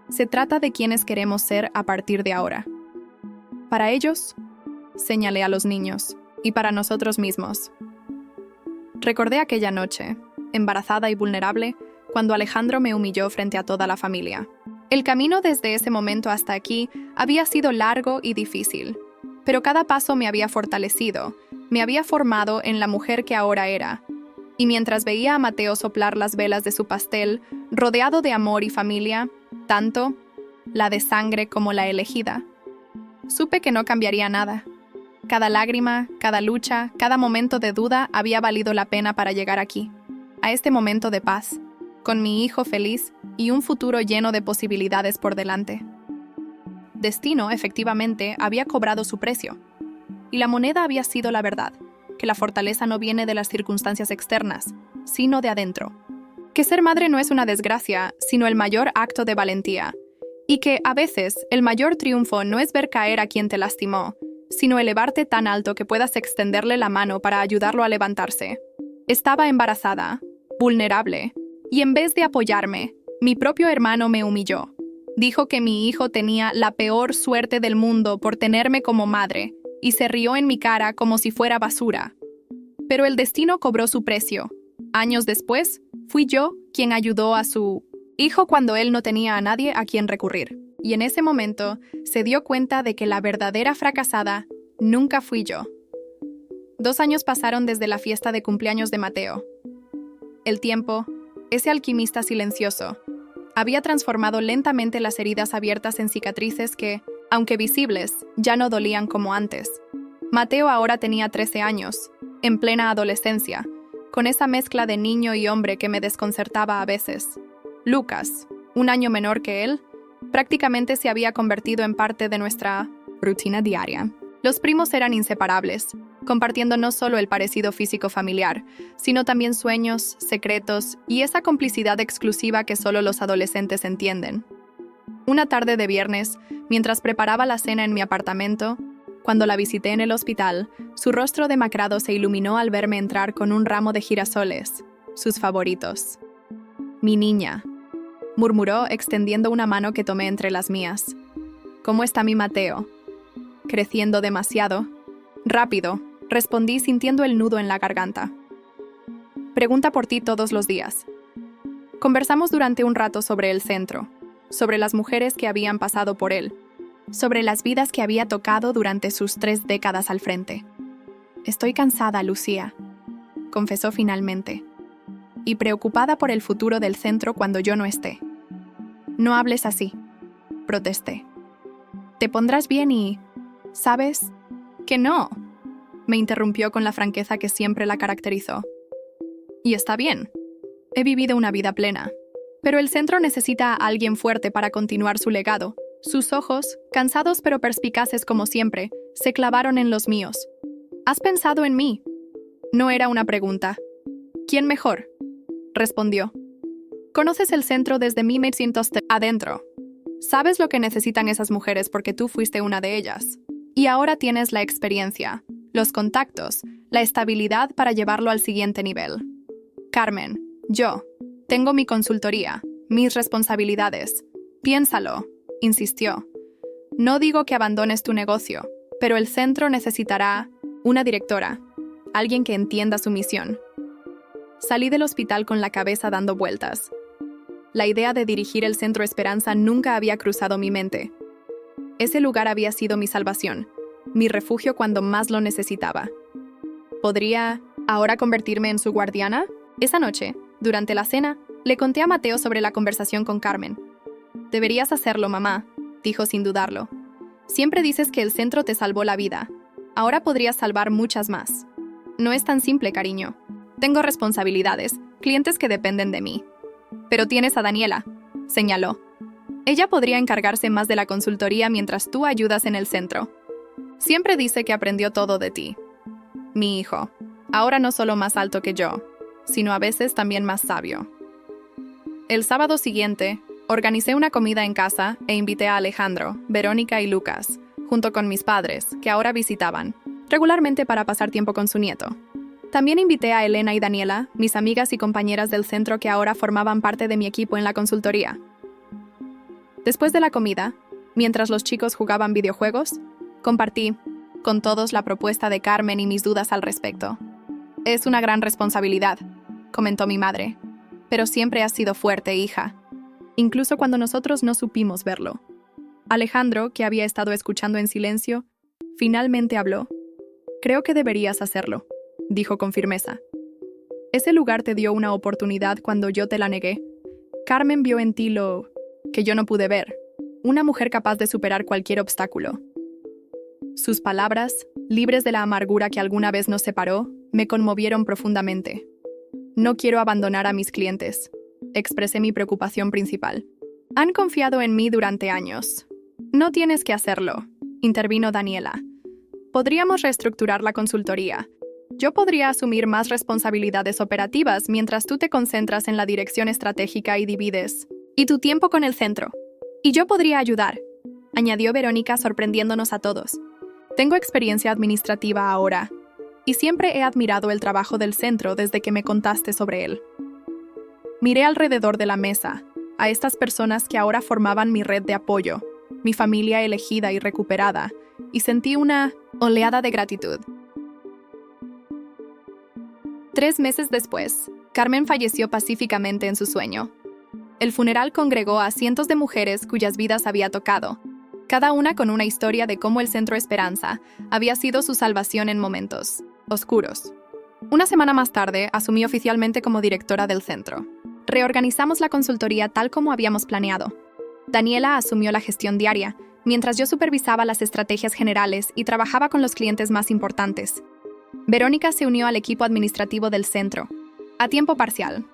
«Se trata de quiénes queremos ser a partir de ahora». «Para ellos», señalé a los niños, «y para nosotros mismos». Recordé aquella noche, embarazada y vulnerable, cuando Alejandro me humilló frente a toda la familia. El camino desde ese momento hasta aquí había sido largo y difícil, pero cada paso me había fortalecido, me había formado en la mujer que ahora era. Y mientras veía a Mateo soplar las velas de su pastel, rodeado de amor y familia, tanto la de sangre como la elegida, supe que no cambiaría nada. Cada lágrima, cada lucha, cada momento de duda había valido la pena para llegar aquí, a este momento de paz, con mi hijo feliz y un futuro lleno de posibilidades por delante. Destino, efectivamente, había cobrado su precio, y la moneda había sido la verdad, que la fortaleza no viene de las circunstancias externas, sino de adentro. Que ser madre no es una desgracia, sino el mayor acto de valentía, y que, a veces, el mayor triunfo no es ver caer a quien te lastimó, sino elevarte tan alto que puedas extenderle la mano para ayudarlo a levantarse. Estaba embarazada, vulnerable, y en vez de apoyarme, mi propio hermano me humilló. Dijo que mi hijo tenía la peor suerte del mundo por tenerme como madre, y se rió en mi cara como si fuera basura. Pero el destino cobró su precio. Años después, fui yo quien ayudó a su hijo cuando él no tenía a nadie a quien recurrir. Y en ese momento se dio cuenta de que la verdadera fracasada nunca fui yo. 2 años pasaron desde la fiesta de cumpleaños de Mateo. El tiempo, ese alquimista silencioso, había transformado lentamente las heridas abiertas en cicatrices que, aunque visibles, ya no dolían como antes. Mateo ahora tenía 13 años, en plena adolescencia, con esa mezcla de niño y hombre que me desconcertaba a veces. Lucas, 1 año menor que él, prácticamente se había convertido en parte de nuestra rutina diaria. Los primos eran inseparables, compartiendo no solo el parecido físico familiar, sino también sueños, secretos y esa complicidad exclusiva que solo los adolescentes entienden. Una tarde de viernes, mientras preparaba la cena en mi apartamento, cuando la visité en el hospital, su rostro demacrado se iluminó al verme entrar con un ramo de girasoles, sus favoritos. «Mi niña», murmuró extendiendo una mano que tomé entre las mías. «¿Cómo está mi Mateo?» «Creciendo demasiado». «Rápido», respondí sintiendo el nudo en la garganta. «Pregunta por ti todos los días». Conversamos durante un rato sobre el centro, sobre las mujeres que habían pasado por él, sobre las vidas que había tocado durante sus 3 décadas al frente. «Estoy cansada, Lucía», confesó finalmente, «y preocupada por el futuro del centro cuando yo no esté». «No hables así», protesté. «Te pondrás bien y... ¿sabes? Que no», me interrumpió con la franqueza que siempre la caracterizó. «Y está bien. He vivido una vida plena. Pero el centro necesita a alguien fuerte para continuar su legado». Sus ojos, cansados pero perspicaces como siempre, se clavaron en los míos. «¿Has pensado en mí?» No era una pregunta. «¿Quién mejor?», respondió. «Conoces el centro desde 1900 adentro. Sabes lo que necesitan esas mujeres porque tú fuiste una de ellas. Y ahora tienes la experiencia, los contactos, la estabilidad para llevarlo al siguiente nivel. Carmen, yo, tengo mi consultoría, mis responsabilidades. Piénsalo», insistió. «No digo que abandones tu negocio, pero el centro necesitará una directora, alguien que entienda su misión». Salí del hospital con la cabeza dando vueltas. La idea de dirigir el Centro Esperanza nunca había cruzado mi mente. Ese lugar había sido mi salvación, mi refugio cuando más lo necesitaba. ¿Podría ahora convertirme en su guardiana? Esa noche, durante la cena, le conté a Mateo sobre la conversación con Carmen. «Deberías hacerlo, mamá», dijo sin dudarlo. «Siempre dices que el centro te salvó la vida. Ahora podrías salvar muchas más». «No es tan simple, cariño. Tengo responsabilidades, clientes que dependen de mí». «Pero tienes a Daniela», señaló. «Ella podría encargarse más de la consultoría mientras tú ayudas en el centro. Siempre dice que aprendió todo de ti. Mi hijo, ahora no solo más alto que yo, sino a veces también más sabio». El sábado siguiente, organicé una comida en casa e invité a Alejandro, Verónica y Lucas, junto con mis padres, que ahora visitaban, regularmente para pasar tiempo con su nieto. También invité a Elena y Daniela, mis amigas y compañeras del centro que ahora formaban parte de mi equipo en la consultoría. Después de la comida, mientras los chicos jugaban videojuegos, compartí con todos la propuesta de Carmen y mis dudas al respecto. «Es una gran responsabilidad», comentó mi madre, «pero siempre has sido fuerte, hija. Incluso cuando nosotros no supimos verlo». Alejandro, que había estado escuchando en silencio, finalmente habló. «Creo que deberías hacerlo», dijo con firmeza. «Ese lugar te dio una oportunidad cuando yo te la negué. Carmen vio en ti lo que yo no pude ver, una mujer capaz de superar cualquier obstáculo». Sus palabras, libres de la amargura que alguna vez nos separó, me conmovieron profundamente. «No quiero abandonar a mis clientes», expresé mi preocupación principal. «Han confiado en mí durante años». «No tienes que hacerlo», intervino Daniela. «Podríamos reestructurar la consultoría. Yo podría asumir más responsabilidades operativas mientras tú te concentras en la dirección estratégica y divides y tu tiempo con el centro. Y yo podría ayudar», añadió Verónica sorprendiéndonos a todos. «Tengo experiencia administrativa ahora, y siempre he admirado el trabajo del centro desde que me contaste sobre él». Miré alrededor de la mesa, a estas personas que ahora formaban mi red de apoyo, mi familia elegida y recuperada, y sentí una oleada de gratitud. 3 meses después, Carmen falleció pacíficamente en su sueño. El funeral congregó a cientos de mujeres cuyas vidas había tocado, cada una con una historia de cómo el Centro Esperanza había sido su salvación en momentos oscuros. Una semana más tarde, asumí oficialmente como directora del centro. Reorganizamos la consultoría tal como habíamos planeado. Daniela asumió la gestión diaria, mientras yo supervisaba las estrategias generales y trabajaba con los clientes más importantes. Verónica se unió al equipo administrativo del centro, a tiempo parcial.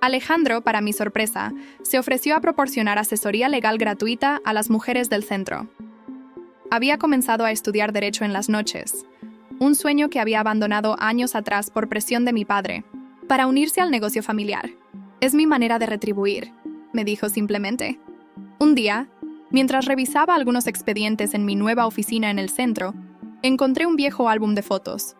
Alejandro, para mi sorpresa, se ofreció a proporcionar asesoría legal gratuita a las mujeres del centro. Había comenzado a estudiar Derecho en las noches, un sueño que había abandonado años atrás por presión de mi padre, para unirse al negocio familiar. «Es mi manera de retribuir», me dijo simplemente. Un día, mientras revisaba algunos expedientes en mi nueva oficina en el centro, encontré un viejo álbum de fotos.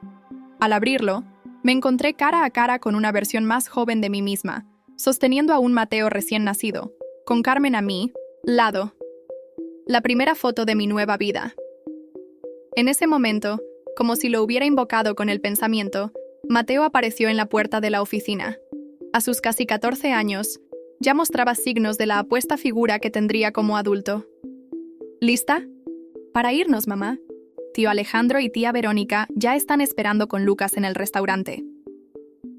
Al abrirlo, me encontré cara a cara con una versión más joven de mí misma, sosteniendo a un Mateo recién nacido, con Carmen a mi lado. La primera foto de mi nueva vida. En ese momento, como si lo hubiera invocado con el pensamiento, Mateo apareció en la puerta de la oficina. A sus casi 14 años, ya mostraba signos de la apuesta figura que tendría como adulto. ¿Lista? Para irnos, mamá. Tío Alejandro y tía Verónica ya están esperando con Lucas en el restaurante.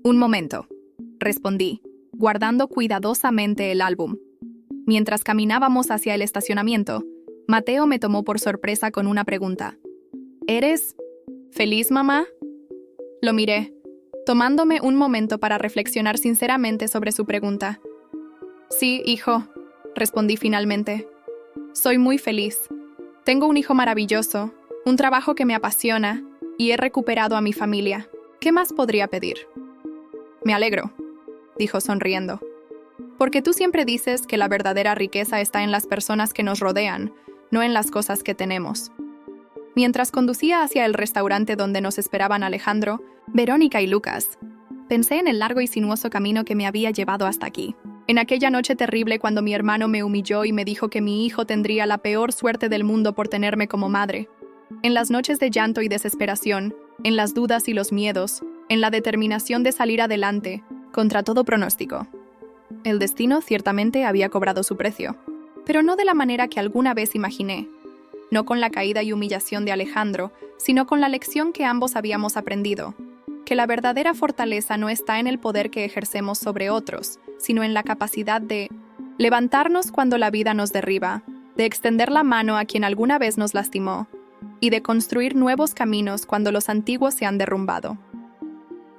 Un momento, respondí, guardando cuidadosamente el álbum. Mientras caminábamos hacia el estacionamiento, Mateo me tomó por sorpresa con una pregunta. ¿Eres feliz, mamá? Lo miré, tomándome un momento para reflexionar sinceramente sobre su pregunta. Sí, hijo, respondí finalmente. Soy muy feliz. Tengo un hijo maravilloso, un trabajo que me apasiona y he recuperado a mi familia. ¿Qué más podría pedir? Me alegro, dijo sonriendo. Porque tú siempre dices que la verdadera riqueza está en las personas que nos rodean, no en las cosas que tenemos. Mientras conducía hacia el restaurante donde nos esperaban Alejandro, Verónica y Lucas, pensé en el largo y sinuoso camino que me había llevado hasta aquí. En aquella noche terrible cuando mi hermano me humilló y me dijo que mi hijo tendría la peor suerte del mundo por tenerme como madre. En las noches de llanto y desesperación, en las dudas y los miedos, en la determinación de salir adelante, contra todo pronóstico. El destino ciertamente había cobrado su precio, pero no de la manera que alguna vez imaginé. No con la caída y humillación de Alejandro, sino con la lección que ambos habíamos aprendido, que la verdadera fortaleza no está en el poder que ejercemos sobre otros, sino en la capacidad de levantarnos cuando la vida nos derriba, de extender la mano a quien alguna vez nos lastimó, y de construir nuevos caminos cuando los antiguos se han derrumbado.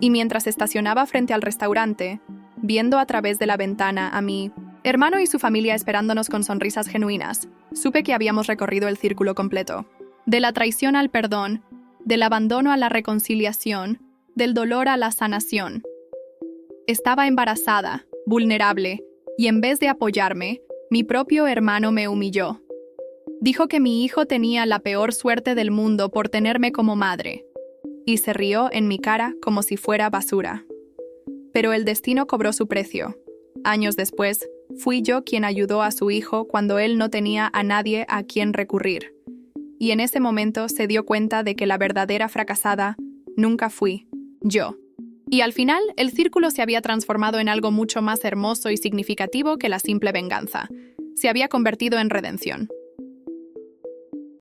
Y mientras estacionaba frente al restaurante, viendo a través de la ventana a mi hermano y su familia esperándonos con sonrisas genuinas, supe que habíamos recorrido el círculo completo. De la traición al perdón, del abandono a la reconciliación, del dolor a la sanación. Estaba embarazada, vulnerable, y en vez de apoyarme, mi propio hermano me humilló. Dijo que mi hijo tenía la peor suerte del mundo por tenerme como madre, y se rió en mi cara como si fuera basura. Pero el destino cobró su precio. Años después, fui yo quien ayudó a su hijo cuando él no tenía a nadie a quien recurrir. Y en ese momento se dio cuenta de que la verdadera fracasada nunca fui yo. Y al final, el círculo se había transformado en algo mucho más hermoso y significativo que la simple venganza. Se había convertido en redención.